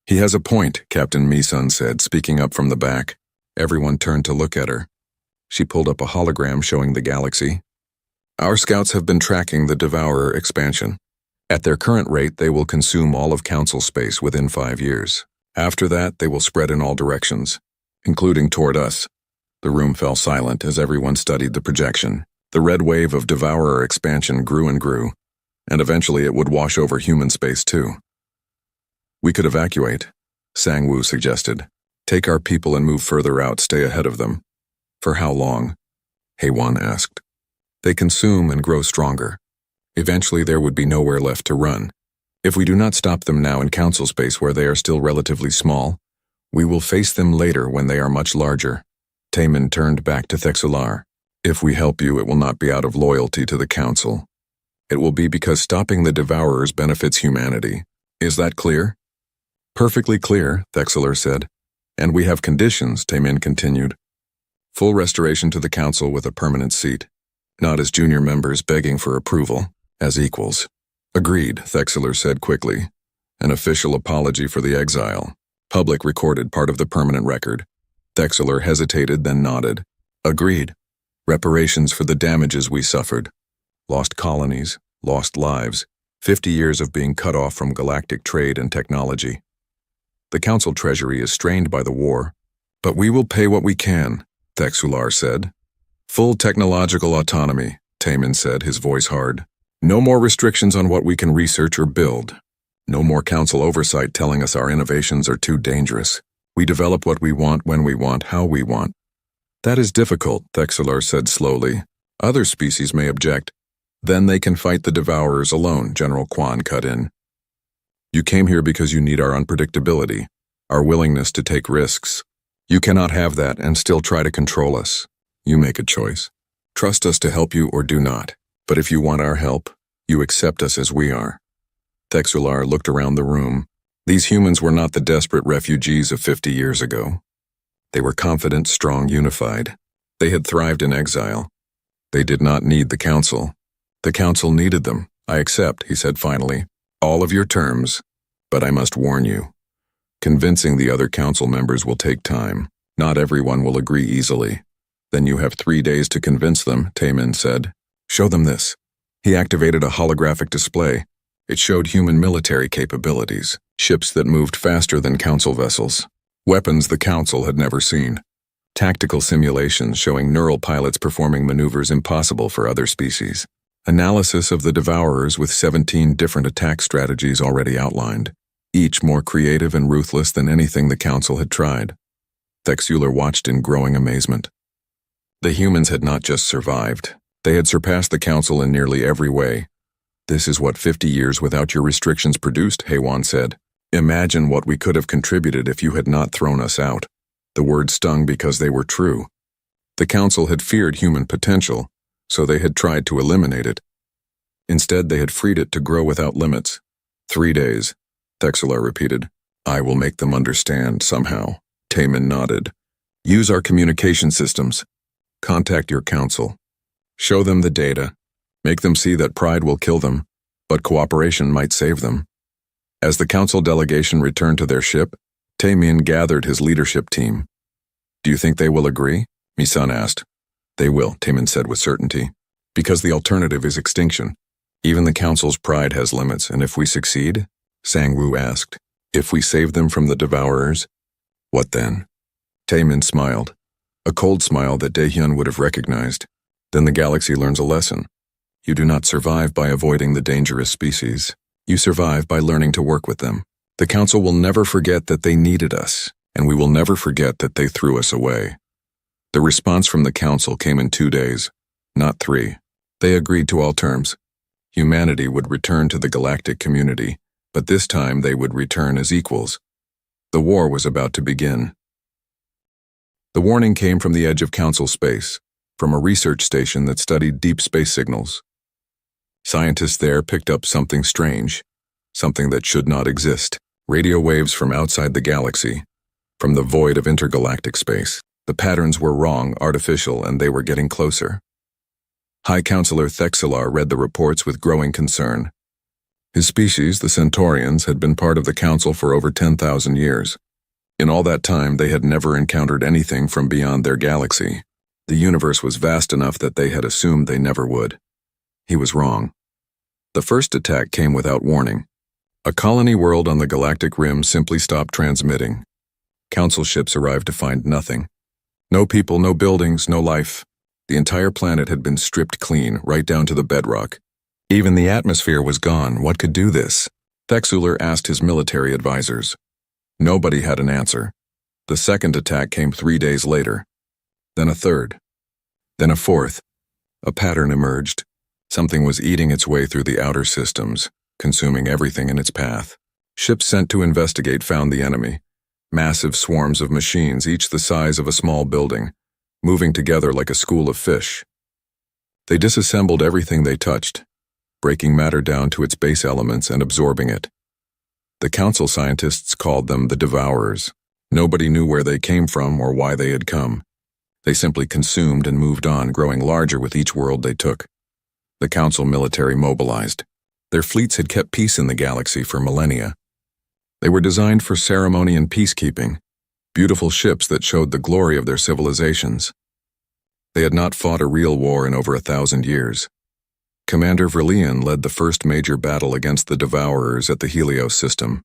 He has a point, Captain Misun said, speaking up from the back. Everyone turned to look at her. She pulled up a hologram showing the galaxy. Our scouts have been tracking the Devourer expansion. At their current rate, they will consume all of Council space within 5 years. After that, they will spread in all directions, including toward us. The room fell silent as everyone studied the projection. The red wave of Devourer expansion grew and grew, and eventually it would wash over human space too. We could evacuate, Sang-Woo suggested. Take our people and move further out, stay ahead of them. For how long? Haewon asked. They consume and grow stronger. Eventually there would be nowhere left to run. If we do not stop them now in Council space where they are still relatively small, we will face them later when they are much larger. Taemin turned back to Thexelar. If we help you, it will not be out of loyalty to the Council. It will be because stopping the Devourers benefits humanity. Is that clear? Perfectly clear, Thexelar said. And we have conditions, Taemin continued. Full restoration to the Council with a permanent seat. Not as junior members begging for approval, as equals. Agreed, Thexelar said quickly. An official apology for the exile. Public recorded part of the permanent record. Thexelar hesitated, then nodded. Agreed. Reparations for the damages we suffered. Lost colonies, lost lives, 50 years of being cut off from galactic trade and technology. The Council treasury is strained by the war, but we will pay what we can, Thexelar said. Full technological autonomy, Taemin said, his voice hard. No more restrictions on what we can research or build. No more Council oversight telling us our innovations are too dangerous. We develop what we want, when we want, how we want. That is difficult, Thexelar said slowly. Other species may object. Then they can fight the Devourers alone, General Quan cut in. You came here because you need our unpredictability, our willingness to take risks. You cannot have that and still try to control us. You make a choice. Trust us to help you or do not. But if you want our help, you accept us as we are. Thexelar looked around the room. These humans were not the desperate refugees of 50 years ago. They were confident, strong, unified. They had thrived in exile. They did not need the Council. The Council needed them. I accept, he said finally, all of your terms, but I must warn you. Convincing the other Council members will take time. Not everyone will agree easily. Then you have 3 days to convince them, Taemin said. Show them this. He activated a holographic display. It showed human military capabilities, ships that moved faster than Council vessels, weapons the Council had never seen, tactical simulations showing neural pilots performing maneuvers impossible for other species, analysis of the Devourers with 17 different attack strategies already outlined, each more creative and ruthless than anything the Council had tried. Thexelar watched in growing amazement. The humans had not just survived, they had surpassed the Council in nearly every way. This is what 50 years without your restrictions produced, Haewon said. Imagine what we could have contributed if you had not thrown us out. The words stung because they were true. The Council had feared human potential, so they had tried to eliminate it. Instead, they had freed it to grow without limits. 3 days, Thexelar repeated. I will make them understand somehow. Taemin nodded. Use our communication systems. Contact your Council. Show them the data. Make them see that pride will kill them, but cooperation might save them. As the Council delegation returned to their ship, Taemin gathered his leadership team. Do you think they will agree? Misun asked. They will, Taemin said with certainty, because the alternative is extinction. Even the Council's pride has limits, and if we succeed, Sang-Woo asked, if we save them from the Devourers, what then? Taemin smiled, a cold smile that Daehyun would have recognized. Then the galaxy learns a lesson. You do not survive by avoiding the dangerous species. You survive by learning to work with them. The Council will never forget that they needed us, and we will never forget that they threw us away. The response from the Council came in 2 days, not 3. They agreed to all terms. Humanity would return to the galactic community, but this time they would return as equals. The war was about to begin. The warning came from the edge of Council space, from a research station that studied deep space signals. Scientists there picked up something strange, something that should not exist. Radio waves from outside the galaxy, from the void of intergalactic space. The patterns were wrong, artificial, and they were getting closer. High Counselor Thexelar read the reports with growing concern. His species, the Centaurians, had been part of the Council for over 10,000 years. In all that time, they had never encountered anything from beyond their galaxy. The universe was vast enough that they had assumed they never would. He was wrong. The first attack came without warning. A colony world on the galactic rim simply stopped transmitting. Council ships arrived to find nothing. No people, no buildings, no life. The entire planet had been stripped clean, right down to the bedrock. Even the atmosphere was gone. What could do this? Thexelar asked his military advisors. Nobody had an answer. The second attack came 3 days later. Then a third. Then a fourth. A pattern emerged. Something was eating its way through the outer systems, consuming everything in its path. Ships sent to investigate found the enemy. Massive swarms of machines, each the size of a small building, moving together like a school of fish. They disassembled everything they touched, breaking matter down to its base elements and absorbing it. The Council scientists called them the Devourers. Nobody knew where they came from or why they had come. They simply consumed and moved on, growing larger with each world they took. The Council military mobilized. Their fleets had kept peace in the galaxy for millennia. They were designed for ceremony and peacekeeping, beautiful ships that showed the glory of their civilizations. They had not fought a real war in over 1,000 years. Commander Verlian led the first major battle against the Devourers at the Helios system.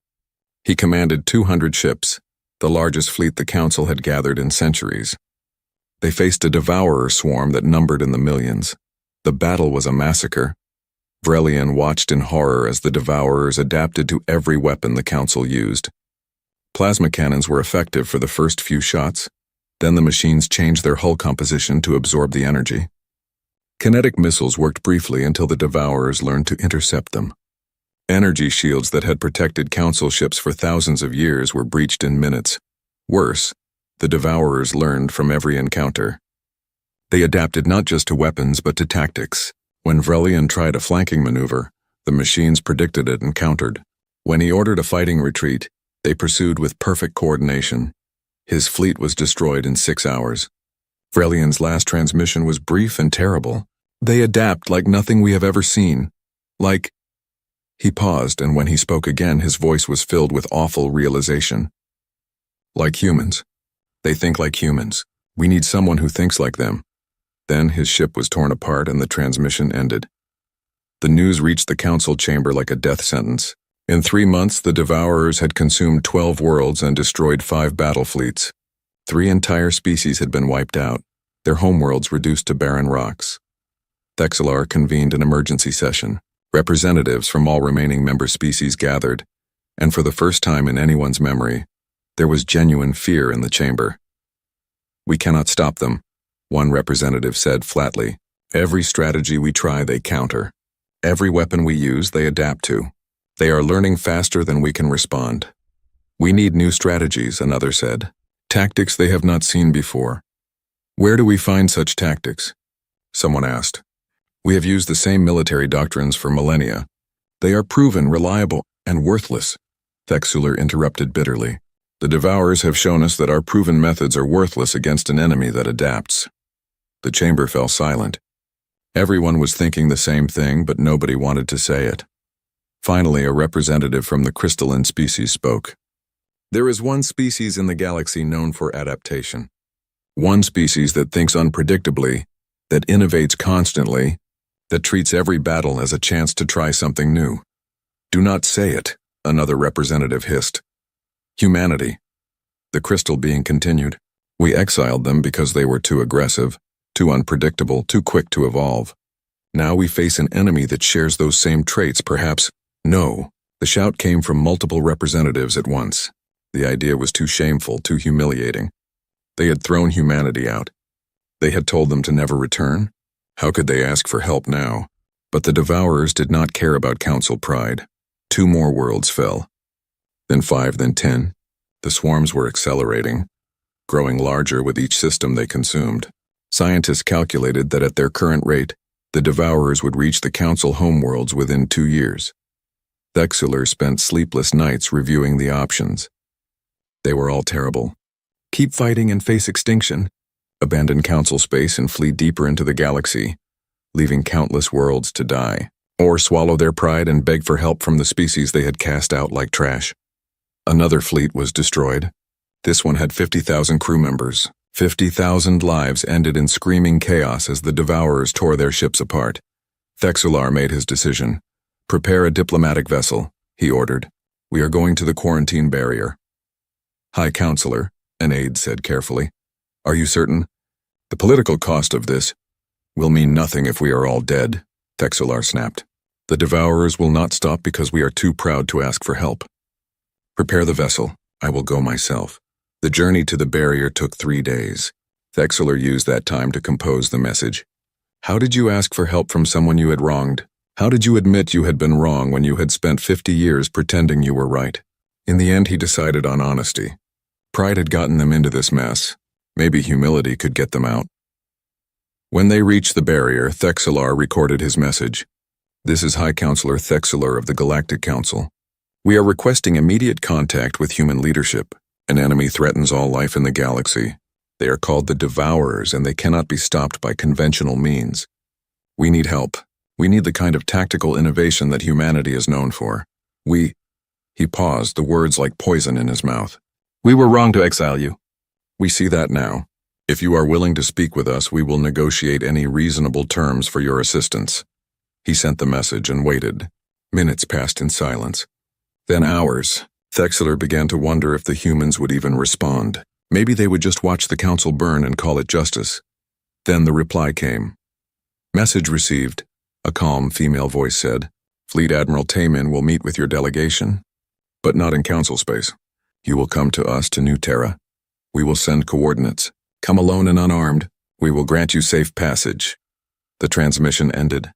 He commanded 200 ships, the largest fleet the Council had gathered in centuries. They faced a Devourer swarm that numbered in the millions. The battle was a massacre. Verlian watched in horror as the Devourers adapted to every weapon the Council used. Plasma cannons were effective for the first few shots. Then the machines changed their hull composition to absorb the energy. Kinetic missiles worked briefly until the Devourers learned to intercept them. Energy shields that had protected Council ships for thousands of years were breached in minutes. Worse, the Devourers learned from every encounter. They adapted not just to weapons but to tactics. When Verlian tried a flanking maneuver, the machines predicted it and countered. When he ordered a fighting retreat, they pursued with perfect coordination. His fleet was destroyed in 6 hours. Verlian's last transmission was brief and terrible. They adapt like nothing we have ever seen. Like... He paused, and when he spoke again, his voice was filled with awful realization. Like humans. They think like humans. We need someone who thinks like them. Then his ship was torn apart and the transmission ended. The news reached the Council chamber like a death sentence. In 3 months, the Devourers had consumed 12 worlds and destroyed 5 battle fleets. 3 entire species had been wiped out, their homeworlds reduced to barren rocks. Thexelar convened an emergency session. Representatives from all remaining member species gathered, and for the first time in anyone's memory, there was genuine fear in the chamber. "We cannot stop them," one representative said flatly. "Every strategy we try, they counter. Every weapon we use, they adapt to. They are learning faster than we can respond. We need new strategies," another said. "Tactics they have not seen before." "Where do we find such tactics?" someone asked. "We have used the same military doctrines for millennia. They are proven, reliable, and worthless," Thexelar interrupted bitterly. "The Devourers have shown us that our proven methods are worthless against an enemy that adapts." The chamber fell silent. Everyone was thinking the same thing, but nobody wanted to say it. Finally, a representative from the crystalline species spoke. "There is one species in the galaxy known for adaptation. One species that thinks unpredictably, that innovates constantly, that treats every battle as a chance to try something new." "Do not say it," another representative hissed. "Humanity." The crystal being continued. "We exiled them because they were too aggressive, too unpredictable, too quick to evolve. Now we face an enemy that shares those same traits, perhaps." "No." The shout came from multiple representatives at once. The idea was too shameful, too humiliating. They had thrown humanity out. They had told them to never return. How could they ask for help now? But the Devourers did not care about Council pride. 2 more worlds fell. Then 5, then 10. The swarms were accelerating, growing larger with each system they consumed. Scientists calculated that at their current rate, the Devourers would reach the Council homeworlds within 2 years. Thexelar spent sleepless nights reviewing the options. They were all terrible. Keep fighting and face extinction, abandon council space and flee deeper into the galaxy, leaving countless worlds to die, or swallow their pride and beg for help from the species they had cast out like trash. Another fleet was destroyed. This one had 50,000 crew members. 50,000 lives ended in screaming chaos as the Devourers tore their ships apart. Thexular made his decision. "Prepare a diplomatic vessel," he ordered. "We are going to the quarantine barrier." "High Counselor," an aide said carefully. "Are you certain? The political cost of this will mean nothing if we are all dead," Thexular snapped. "The Devourers will not stop because we are too proud to ask for help. Prepare the vessel. I will go myself." The journey to the barrier took 3 days. Thexular used that time to compose the message. How did you ask for help from someone you had wronged? How did you admit you had been wrong when you had spent 50 years pretending you were right? In the end, he decided on honesty. Pride had gotten them into this mess. Maybe humility could get them out. When they reached the barrier, Thexular recorded his message. "This is High Counselor Thexular of the Galactic Council. We are requesting immediate contact with human leadership. An enemy threatens all life in the galaxy. They are called the Devourers, and they cannot be stopped by conventional means. We need help. We need the kind of tactical innovation that humanity is known for. He paused, the words like poison in his mouth. "We were wrong to exile you. We see that now. If you are willing to speak with us, we will negotiate any reasonable terms for your assistance." He sent the message and waited. Minutes passed in silence. Then hours. Thexular began to wonder if the humans would even respond. Maybe they would just watch the council burn and call it justice. Then the reply came. "Message received," a calm female voice said. "Fleet Admiral Taemin will meet with your delegation, but not in council space. You will come to us to New Terra. We will send coordinates. Come alone and unarmed. We will grant you safe passage." The transmission ended.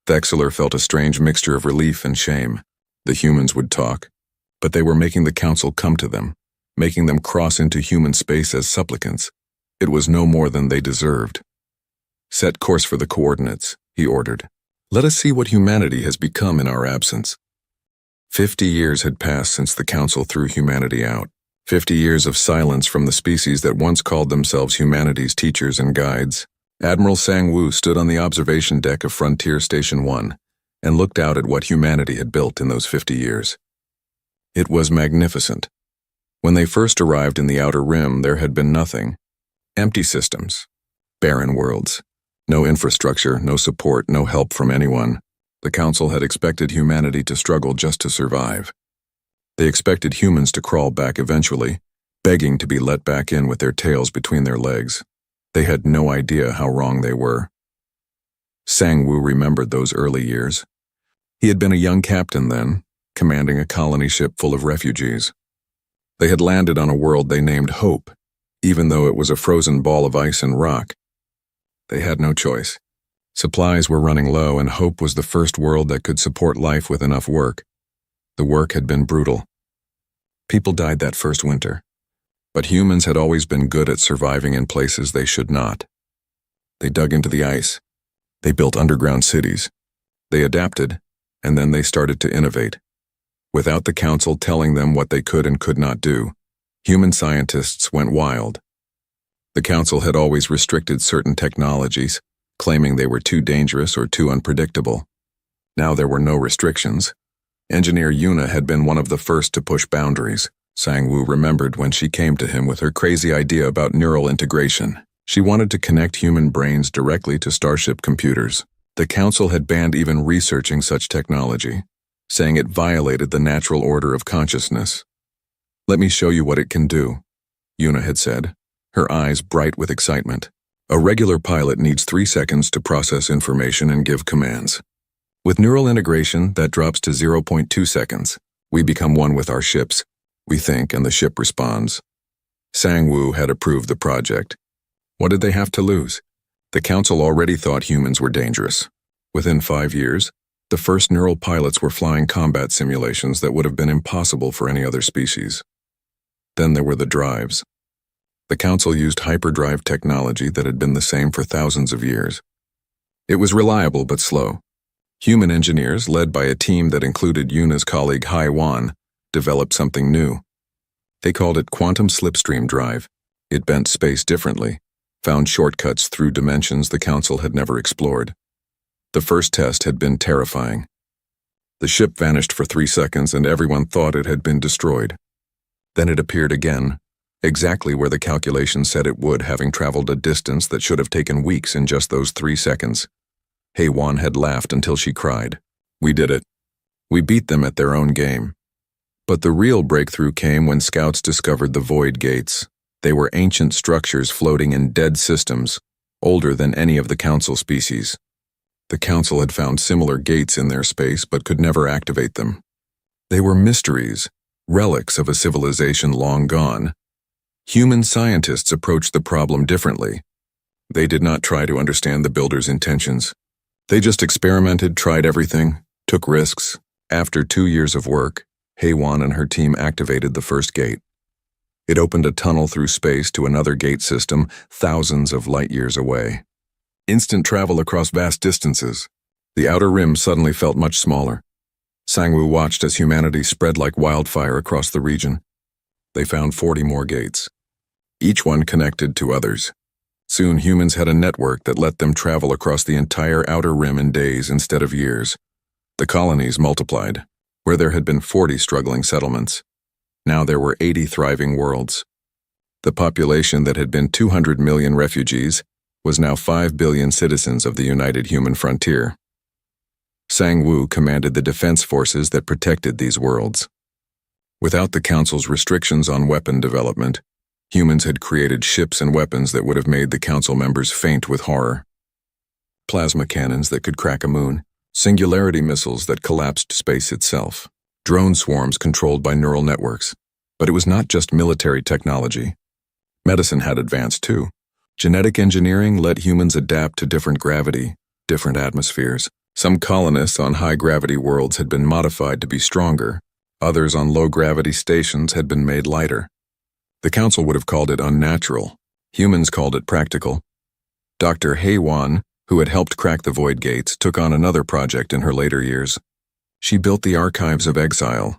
Thexular felt a strange mixture of relief and shame. The humans would talk, but they were making the council come to them, making them cross into human space as supplicants. It was no more than they deserved. "Set course for the coordinates," he ordered. "Let us see what humanity has become in our absence." 50 years had passed since the council threw humanity out. 50 years of silence from the species that once called themselves humanity's teachers and guides. Admiral Sang-Woo stood on the observation deck of Frontier Station 1 and looked out at what humanity had built in those 50 years. It was magnificent. When they first arrived in the Outer Rim, there had been nothing. Empty systems. Barren worlds. No infrastructure, no support, no help from anyone. The Council had expected humanity to struggle just to survive. They expected humans to crawl back eventually, begging to be let back in with their tails between their legs. They had no idea how wrong they were. Sang-Woo remembered those early years. He had been a young captain then, commanding a colony ship full of refugees. They had landed on a world they named Hope, even though it was a frozen ball of ice and rock. They had no choice. Supplies were running low, and Hope was the first world that could support life with enough work. The work had been brutal. People died that first winter, but humans had always been good at surviving in places they should not. They dug into the ice. They built underground cities. They adapted, and then they started to innovate. Without the Council telling them what they could and could not do, human scientists went wild. The Council had always restricted certain technologies, claiming they were too dangerous or too unpredictable. Now there were no restrictions. Engineer Yuna had been one of the first to push boundaries. Sang-Woo remembered when she came to him with her crazy idea about neural integration. She wanted to connect human brains directly to Starship computers. The Council had banned even researching such technology, saying it violated the natural order of consciousness. "Let me show you what it can do," Yuna had said, her eyes bright with excitement. "A regular pilot needs 3 seconds to process information and give commands. With neural integration, that drops to 0.2 seconds. We become one with our ships. We think, and the ship responds." Sang-Woo had approved the project. What did they have to lose? The Council already thought humans were dangerous. Within 5 years, the first neural pilots were flying combat simulations that would have been impossible for any other species. Then there were the drives. The Council used hyperdrive technology that had been the same for thousands of years. It was reliable but slow. Human engineers, led by a team that included Yuna's colleague Hai Wan, developed something new. They called it quantum slipstream drive. It bent space differently. found shortcuts through dimensions the Council had never explored. The first test had been terrifying. The ship vanished for 3 seconds and everyone thought it had been destroyed. Then it appeared again, exactly where the calculations said it would, having traveled a distance that should have taken weeks in just those 3 seconds. HFY had laughed until she cried. We did it. We beat them at their own game. But the real breakthrough came when scouts discovered the void gates. They were ancient structures floating in dead systems, older than any of the Council species. The Council had found similar gates in their space but could never activate them. They were mysteries, relics of a civilization long gone. Human scientists approached the problem differently. They did not try to understand the builders' intentions. They just experimented, tried everything, took risks. After 2 years of work, HFY and her team activated the first gate. It opened a tunnel through space to another gate system thousands of light years away. Instant travel across vast distances. The outer rim suddenly felt much smaller. Sangwoo watched as humanity spread like wildfire across the region. They found 40 more gates, each one connected to others. Soon humans had a network that let them travel across the entire outer rim in days instead of years. The colonies multiplied. Where there had been 40 struggling settlements, now there were 80 thriving worlds. The population that had been 200 million refugees was now 5 billion citizens of the united human frontier. Sangwoo commanded the defense forces that protected these worlds. Without the Council's restrictions on weapon development, humans had created ships and weapons that would have made the Council members faint with horror. Plasma cannons that could crack a moon, singularity missiles that collapsed space itself, drone swarms controlled by neural networks. But it was not just military technology. Medicine had advanced too. Genetic engineering let humans adapt to different gravity, different atmospheres. Some colonists on high-gravity worlds had been modified to be stronger. Others on low-gravity stations had been made lighter. The Council would have called it unnatural. Humans called it practical. Dr. HFY, who had helped crack the void gates, took on another project in her later years. She built the Archives of Exile,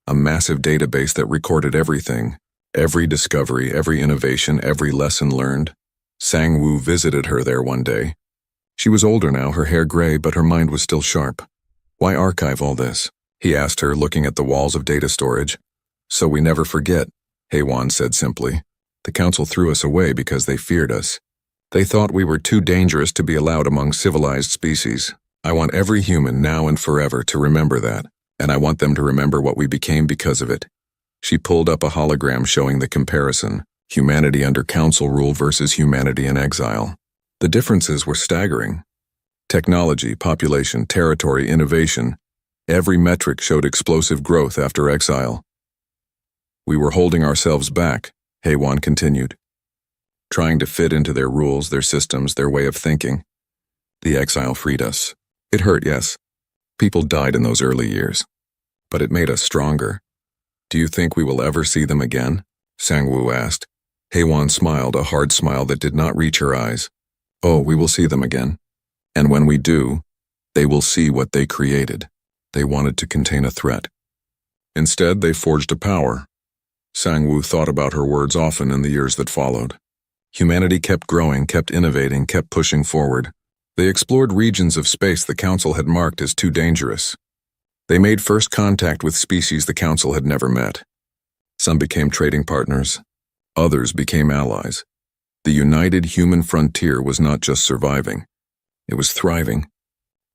a massive database that recorded everything, every discovery, every innovation, every lesson learned. Sangwoo visited her there one day. She was older now, her hair gray, but her mind was still sharp. Why archive all this? He asked her, looking at the walls of data storage. So we never forget, HFY said simply. The Council threw us away because they feared us. They thought we were too dangerous to be allowed among civilized species. I want every human now and forever to remember that, and I want them to remember what we became because of it. She pulled up a hologram showing the comparison, humanity under Council rule versus humanity in exile. The differences were staggering. Technology, population, territory, innovation, every metric showed explosive growth after exile. We were holding ourselves back, HFY continued, trying to fit into their rules, their systems, their way of thinking. The exile freed us. It hurt, yes. People died in those early years. But it made us stronger. Do you think we will ever see them again? Sangwoo asked. HFY smiled, a hard smile that did not reach her eyes. Oh, we will see them again. And when we do, they will see what they created. They wanted to contain a threat. Instead, they forged a power. Sangwoo thought about her words often in the years that followed. Humanity kept growing, kept innovating, kept pushing forward. They explored regions of space the Council had marked as too dangerous. They made first contact with species the Council had never met. Some became trading partners. Others became allies. The united human frontier was not just surviving. It was thriving.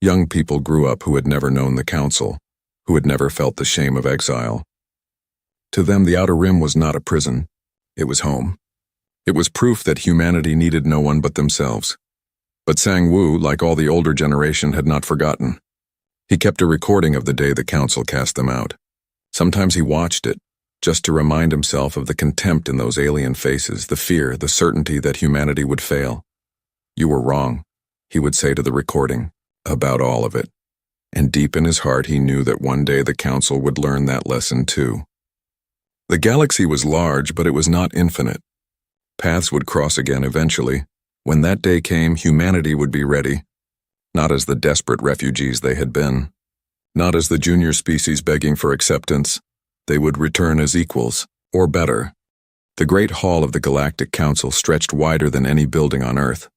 Young people grew up who had never known the Council, who had never felt the shame of exile. To them, the Outer Rim was not a prison. It was home. It was proof that humanity needed no one but themselves. But Sangwoo, like all the older generation, had not forgotten. He kept a recording of the day the Council cast them out. Sometimes he watched it, just to remind himself of the contempt in those alien faces, the fear, the certainty that humanity would fail. You were wrong, he would say to the recording, about all of it. And deep in his heart he knew that one day the Council would learn that lesson too. The galaxy was large, but it was not infinite. Paths would cross again eventually. When that day came, humanity would be ready. Not as the desperate refugees they had been. Not as the junior species begging for acceptance. They would return as equals, or better. The great hall of the Galactic Council stretched wider than any building on Earth.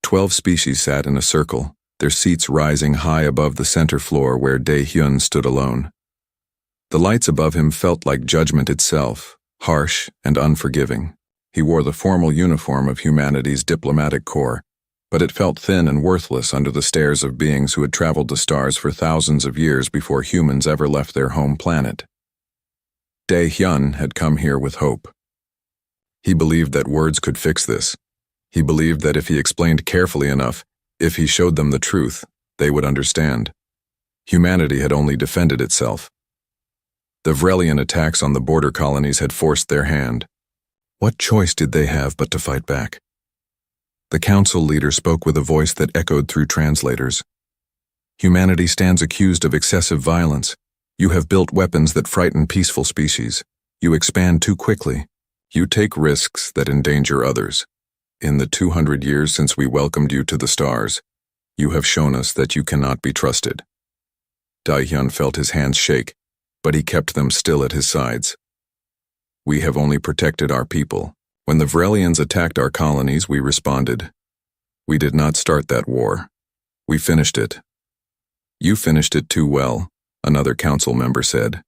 12 species sat in a circle, their seats rising high above the center floor where Dae-hyun stood alone. The lights above him felt like judgment itself, harsh and unforgiving. He wore the formal uniform of humanity's diplomatic corps, but it felt thin and worthless under the stares of beings who had traveled to stars for thousands of years before humans ever left their home planet. Dae-hyun had come here with hope. He believed that words could fix this. He believed that if he explained carefully enough, if he showed them the truth, they would understand. Humanity had only defended itself. The Vrelian attacks on the border colonies had forced their hand. What choice did they have but to fight back? The council leader spoke with a voice that echoed through translators. Humanity stands accused of excessive violence. You have built weapons that frighten peaceful species. You expand too quickly. You take risks that endanger others. In the 200 years since we welcomed you to the stars, you have shown us that you cannot be trusted. Dae-hyun felt his hands shake, but he kept them still at his sides. We have only protected our people. When the Vrelians attacked our colonies, we responded. We did not start that war. We finished it. You finished it too well, another council member said.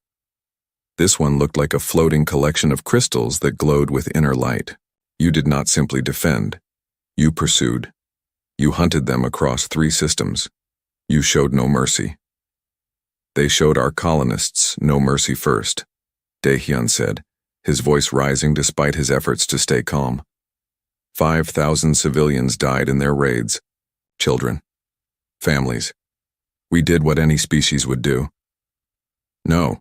This one looked like a floating collection of crystals that glowed with inner light. You did not simply defend. You pursued. You hunted them across 3 systems. You showed no mercy. They showed our colonists no mercy first, Dae-hyun said, his voice rising despite his efforts to stay calm. 5,000 civilians died in their raids. Children. Families. We did what any species would do. No,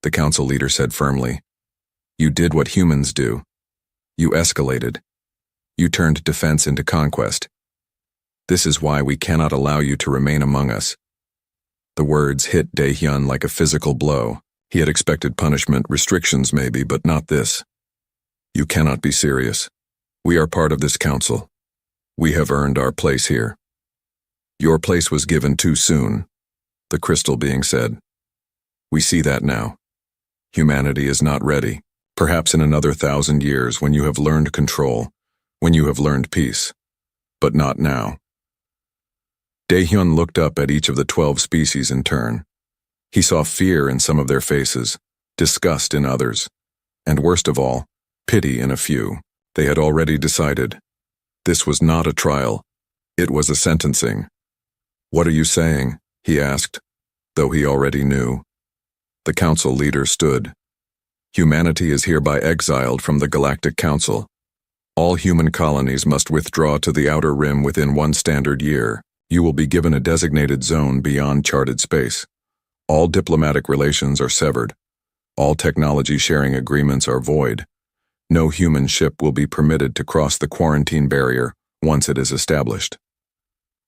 the council leader said firmly. You did what humans do. You escalated. You turned defense into conquest. This is why we cannot allow you to remain among us. The words hit Dae-hyun like a physical blow. He had expected punishment, restrictions maybe, but not this. You cannot be serious. We are part of this council. We have earned our place here. Your place was given too soon, the crystal being said. We see that now. Humanity is not ready. Perhaps in another 1,000 years when you have learned control, when you have learned peace. But not now. Dae-hyun looked up at each of the 12 species in turn. He saw fear in some of their faces, disgust in others, and worst of all, pity in a few. They had already decided. This was not a trial. It was a sentencing. What are you saying? He asked, though he already knew. The council leader stood. Humanity is hereby exiled from the Galactic Council. All human colonies must withdraw to the outer rim within 1 standard year. You will be given a designated zone beyond charted space. All diplomatic relations are severed. All technology sharing agreements are void. No human ship will be permitted to cross the quarantine barrier once it is established.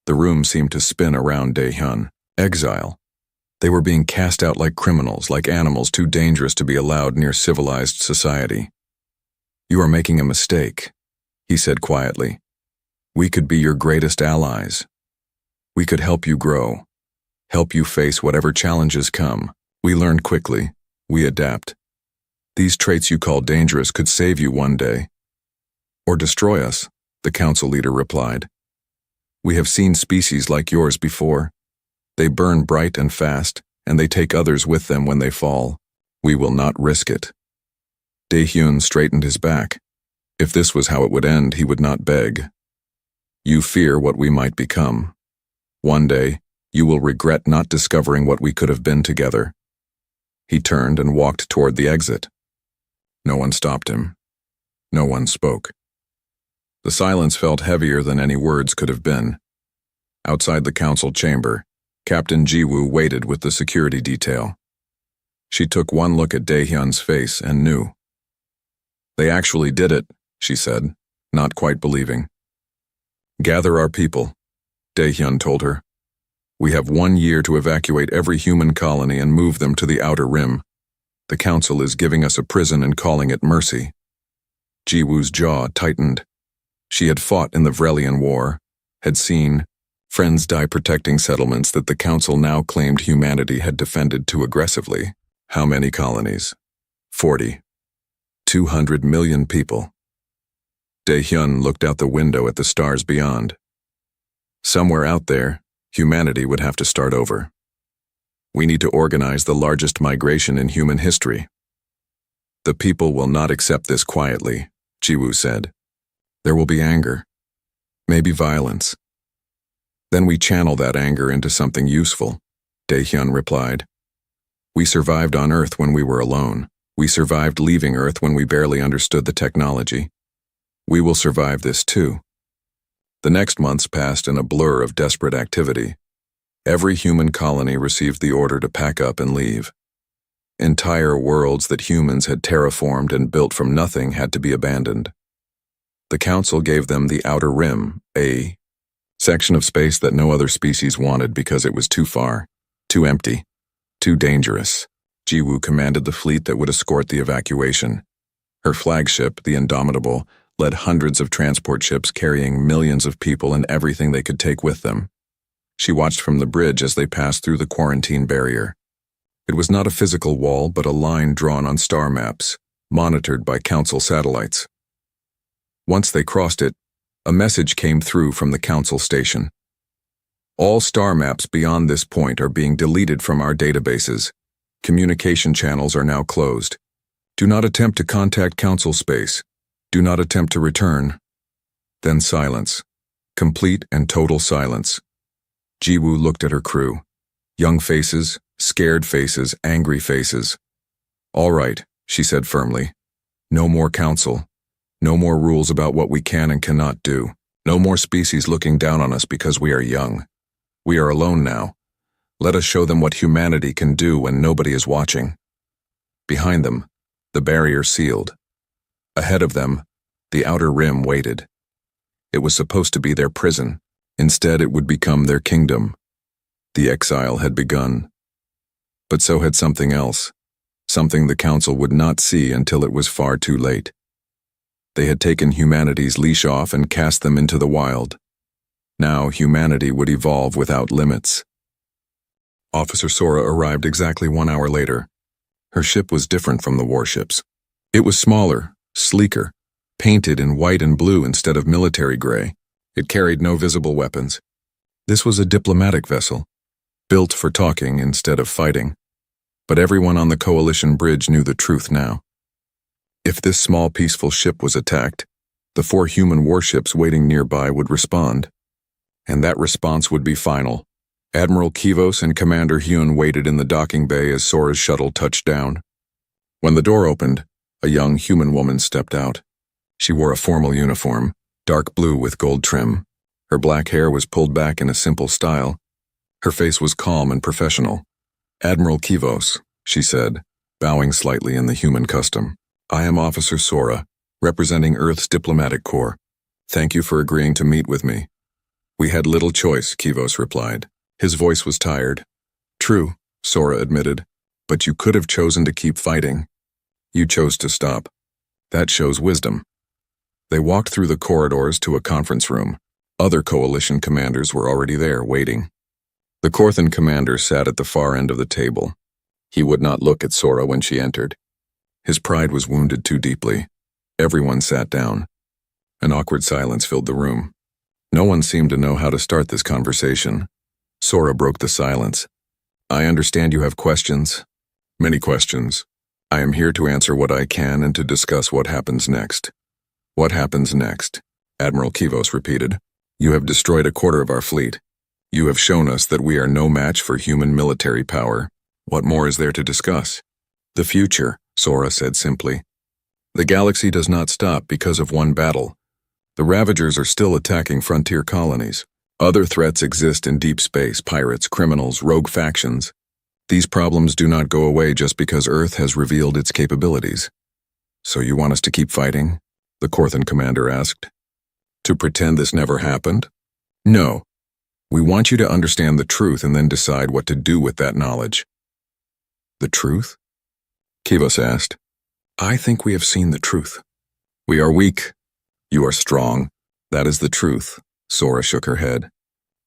The room seemed to spin around Dae-hyun. Exile. They were being cast out like criminals, like animals too dangerous to be allowed near civilized society. You are making a mistake, he said quietly. We could be your greatest allies. We could help you grow, help you face whatever challenges come. We learn quickly. We adapt. These traits you call dangerous could save you one day. Or destroy us, the council leader replied. We have seen species like yours before. They burn bright and fast, and they take others with them when they fall. We will not risk it. Dae-hyun straightened his back. If this was how it would end, he would not beg. You fear what we might become. One day, you will regret not discovering what we could have been together. He turned and walked toward the exit. No one stopped him. No one spoke. The silence felt heavier than any words could have been. Outside the council chamber, Captain Ji-woo waited with the security detail. She took one look at Dae-hyun's face and knew. They actually did it, she said, not quite believing. Gather our people, Dae-hyun told her. We have 1 year to evacuate every human colony and move them to the outer rim. The council is giving us a prison and calling it mercy. Ji-woo's jaw tightened. She had fought in the Vrelian War, had seen friends die protecting settlements that the council now claimed humanity had defended too aggressively. How many colonies? 40. 200 million people. Dae-hyun looked out the window at the stars beyond. Somewhere out there, humanity would have to start over. We need to organize the largest migration in human history. The people will not accept this quietly, Jiwoo said. There will be anger, maybe violence. Then we channel that anger into something useful, Dae-hyun replied. We survived on Earth when we were alone. We survived leaving Earth when we barely understood the technology. We will survive this too. The next months passed in a blur of desperate activity. Every human colony received the order to pack up and leave. Entire worlds that humans had terraformed and built from nothing had to be abandoned. The Council gave them the Outer Rim, a section of space that no other species wanted because it was too far, too empty, too dangerous. Jiwoo commanded the fleet that would escort the evacuation. Her flagship, the Indomitable, led hundreds of transport ships carrying millions of people and everything they could take with them. She watched from the bridge as they passed through the quarantine barrier. It was not a physical wall, but a line drawn on star maps, monitored by Council satellites. Once they crossed it, a message came through from the Council station. All star maps beyond this point are being deleted from our databases. Communication channels are now closed. Do not attempt to contact Council space. Do not attempt to return. Then silence. Complete and total silence. Jiwoo looked at her crew. Young faces, scared faces, angry faces. All right, she said firmly. No more Council. No more rules about what we can and cannot do. No more species looking down on us because we are young. We are alone now. Let us show them what humanity can do when nobody is watching. Behind them, the barrier sealed. Ahead of them, the Outer Rim waited. It was supposed to be their prison. Instead, it would become their kingdom. The exile had begun. But so had something else, something the Council would not see until it was far too late. They had taken humanity's leash off and cast them into the wild. Now humanity would evolve without limits. Officer Sora arrived exactly 1 hour later. Her ship was different from the warships. It was smaller, sleeker, painted in white and blue instead of military gray. It carried no visible weapons. This was a diplomatic vessel, built for talking instead of fighting. But everyone on the Coalition bridge knew the truth now. If this small peaceful ship was attacked, the 4 human warships waiting nearby would respond. And that response would be final. Admiral Kivos and Commander Hyun waited in the docking bay as Sora's shuttle touched down. When the door opened, a young human woman stepped out. She wore a formal uniform, dark blue with gold trim. Her black hair was pulled back in a simple style. Her face was calm and professional. Admiral Kivos, she said, bowing slightly in the human custom. I am Officer Sora, representing Earth's diplomatic corps. Thank you for agreeing to meet with me. We had little choice, Kivos replied. His voice was tired. True, Sora admitted, but you could have chosen to keep fighting. You chose to stop. That shows wisdom. They walked through the corridors to a conference room. Other Coalition commanders were already there, waiting. The Korthan commander sat at the far end of the table. He would not look at Sora when she entered. His pride was wounded too deeply. Everyone sat down. An awkward silence filled the room. No one seemed to know how to start this conversation. Sora broke the silence. I understand you have questions. Many questions. I am here to answer what I can and to discuss what happens next. What happens next? Admiral Kivos repeated. You have destroyed a quarter of our fleet. You have shown us that we are no match for human military power. What more is there to discuss? The future, Sora said simply. The galaxy does not stop because of one battle. The Ravagers are still attacking frontier colonies. Other threats exist in deep space, pirates, criminals, rogue factions. These problems do not go away just because Earth has revealed its capabilities. So you want us to keep fighting? The Korthan commander asked. To pretend this never happened? No. We want you to understand the truth and then decide what to do with that knowledge. The truth? Kivos asked. I think we have seen the truth. We are weak. You are strong. That is the truth. Sora shook her head.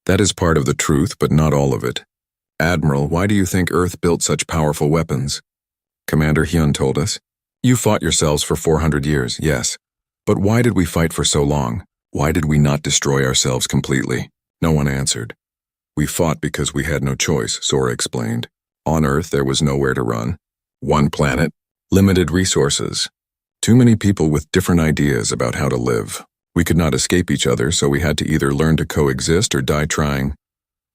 That is part of the truth, but not all of it. Admiral, why do you think Earth built such powerful weapons? Commander Hyun told us. You fought yourselves for 400 years, yes. But why did we fight for so long? Why did we not destroy ourselves completely? No one answered. We fought because we had no choice, Sora explained. On Earth, there was nowhere to run. One planet, limited resources. Too many people with different ideas about how to live. We could not escape each other, so we had to either learn to coexist or die trying.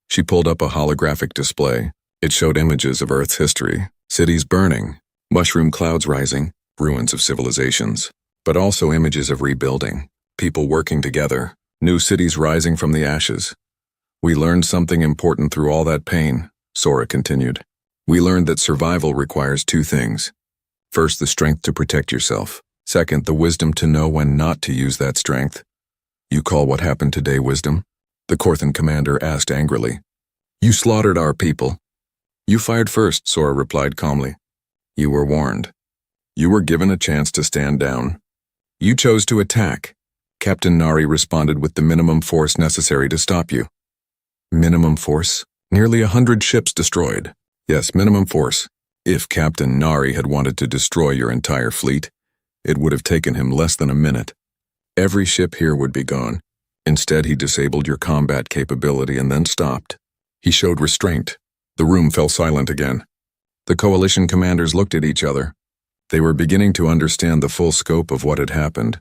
She pulled up a holographic display. It showed images of Earth's history, cities burning, mushroom clouds rising, ruins of civilizations, but also images of rebuilding, people working together, new cities rising from the ashes. We learned something important through all that pain, Sora continued. We learned that survival requires two things. First, the strength to protect yourself. Second, the wisdom to know when not to use that strength. You call what happened today wisdom? The Korthan commander asked angrily. You slaughtered our people. You fired first, Sora replied calmly. You were warned. You were given a chance to stand down. You chose to attack. Captain Nari responded with the minimum force necessary to stop you. Minimum force? Nearly 100 ships destroyed. Yes, minimum force. If Captain Nari had wanted to destroy your entire fleet, it would have taken him less than a minute. Every ship here would be gone. Instead, he disabled your combat capability and then stopped. He showed restraint. The room fell silent again. The coalition commanders looked at each other. They were beginning to understand the full scope of what had happened.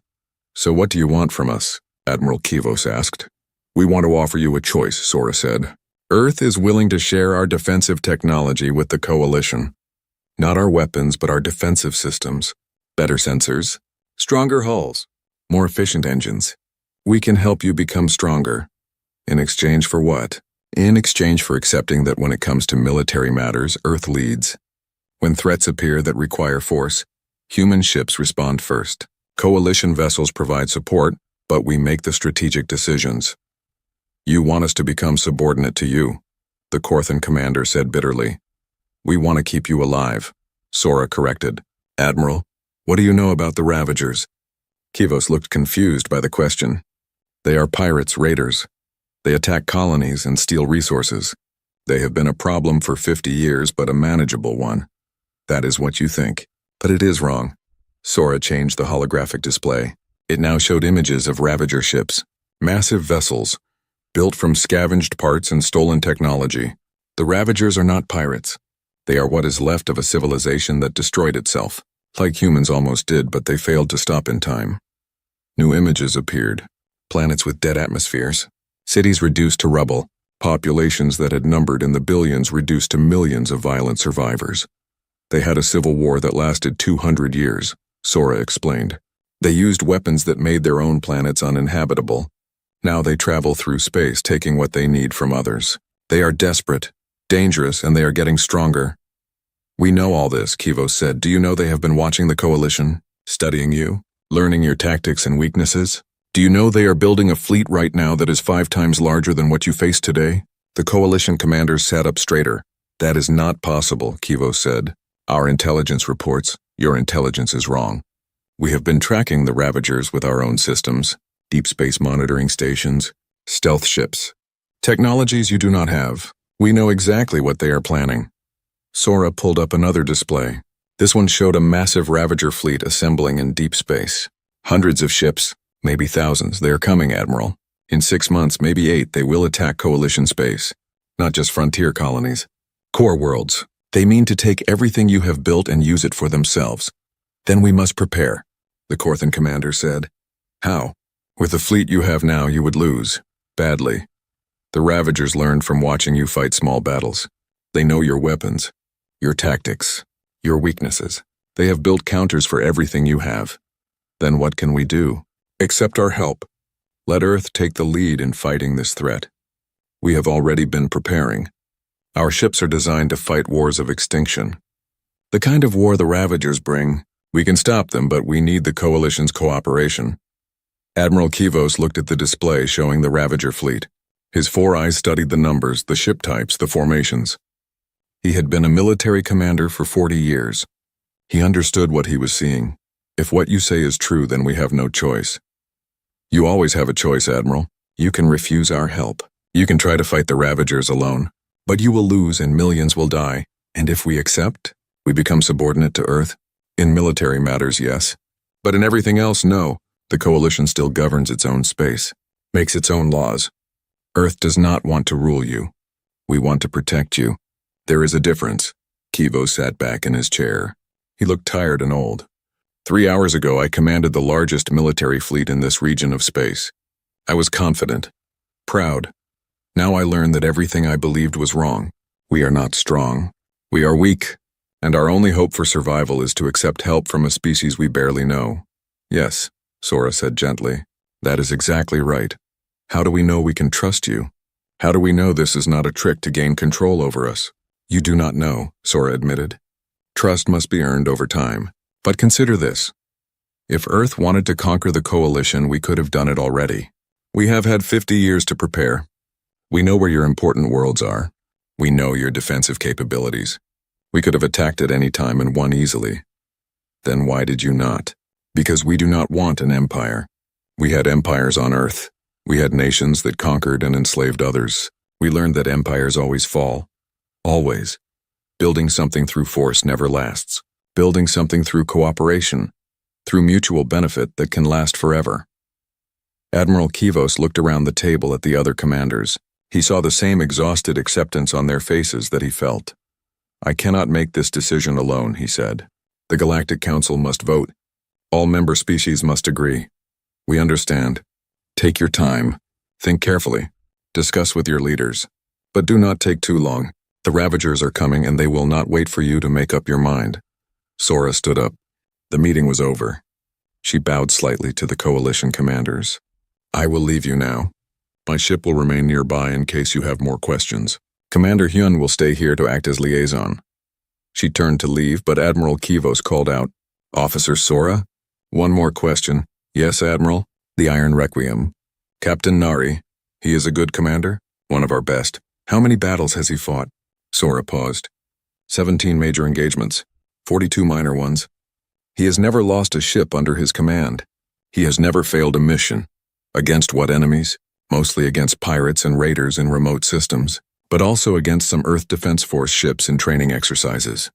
So what do you want from us? Admiral Kivos asked. We want to offer you a choice, Sora said. Earth is willing to share our defensive technology with the coalition. Not our weapons, but our defensive systems. Better sensors, stronger hulls, more efficient engines. We can help you become stronger. In exchange for what? In exchange for accepting that when it comes to military matters, Earth leads. When threats appear that require force, human ships respond first. Coalition vessels provide support, but we make the strategic decisions. You want us to become subordinate to you, the Korthan commander said bitterly. We want to keep you alive, Sora corrected. Admiral, what do you know about the Ravagers? Kivos looked confused by the question. They are pirates, raiders. They attack colonies and steal resources. They have been a problem for 50 years, but a manageable one. That is what you think, but it is wrong. Sora changed the holographic display. It now showed images of Ravager ships, massive vessels, built from scavenged parts and stolen technology. The Ravagers are not pirates. They are what is left of a civilization that destroyed itself, like humans almost did, but they failed to stop in time. New images appeared. Planets with dead atmospheres, cities reduced to rubble, populations that had numbered in the billions reduced to millions of violent survivors. They had a civil war that lasted 200 years, Sora explained. They used weapons that made their own planets uninhabitable. Now they travel through space, taking what they need from others. They are desperate, dangerous, and they are getting stronger. We know all this, Kivos said. Do you know they have been watching the coalition, studying you, learning your tactics and weaknesses? Do you know they are building a fleet right now that is 5 times larger than what you face today? The coalition commanders sat up straighter. That is not possible, Kivos said. Our intelligence reports, your intelligence is wrong. We have been tracking the Ravagers with our own systems, deep space monitoring stations, stealth ships, technologies you do not have. We know exactly what they are planning. Sora pulled up another display. This one showed a massive Ravager fleet assembling in deep space. Hundreds of ships, maybe thousands. They are coming, Admiral. In 6 months, maybe 8, they will attack coalition space. Not just frontier colonies. Core worlds. They mean to take everything you have built and use it for themselves. Then we must prepare, the Korthan commander said. How? With the fleet you have now, you would lose. Badly. The Ravagers learned from watching you fight small battles. They know your weapons, your tactics, your weaknesses. They have built counters for everything you have. Then what can we do? Accept our help. Let Earth take the lead in fighting this threat. We have already been preparing. Our ships are designed to fight wars of extinction. The kind of war the Ravagers bring, we can stop them, but we need the Coalition's cooperation. Admiral Kivos looked at the display showing the Ravager fleet. His 4 eyes studied the numbers, the ship types, the formations. He had been a military commander for 40 years. He understood what he was seeing. If what you say is true, then we have no choice. You always have a choice, Admiral. You can refuse our help. You can try to fight the Ravagers alone. But you will lose and millions will die. And if we accept, we become subordinate to Earth. In military matters, yes. But in everything else, no. The Coalition still governs its own space, makes its own laws. Earth does not want to rule you. We want to protect you. There is a difference. Kivo sat back in his chair. He looked tired and old. 3 hours ago, I commanded the largest military fleet in this region of space. I was confident, proud. Now I learn that everything I believed was wrong. We are not strong. We are weak, and our only hope for survival is to accept help from a species we barely know. Yes, Sora said gently. That is exactly right. How do we know we can trust you? How do we know this is not a trick to gain control over us? You do not know, Sora admitted. Trust must be earned over time. But consider this. If Earth wanted to conquer the Coalition, we could have done it already. We have had 50 years to prepare. We know where your important worlds are. We know your defensive capabilities. We could have attacked at any time and won easily. Then why did you not? Because we do not want an empire. We had empires on Earth. We had nations that conquered and enslaved others. We learned that empires always fall. Always. Building something through force never lasts. Building something through cooperation, through mutual benefit that can last forever. Admiral Kivos looked around the table at the other commanders. He saw the same exhausted acceptance on their faces that he felt. I cannot make this decision alone, he said. The Galactic Council must vote. All member species must agree. We understand. Take your time. Think carefully. Discuss with your leaders. But do not take too long. The Ravagers are coming and they will not wait for you to make up your mind. Sora stood up. The meeting was over. She bowed slightly to the Coalition commanders. I will leave you now. My ship will remain nearby in case you have more questions. Commander Hyun will stay here to act as liaison. She turned to leave, but Admiral Kivos called out, Officer Sora? One more question. Yes, Admiral? The Iron Requiem. Captain Nari. He is a good commander? One of our best. How many battles has he fought? Sora paused. 17 major engagements. 42 minor ones. He has never lost a ship under his command. He has never failed a mission. Against what enemies? Mostly against pirates and raiders in remote systems, but also against some Earth Defense Force ships in training exercises.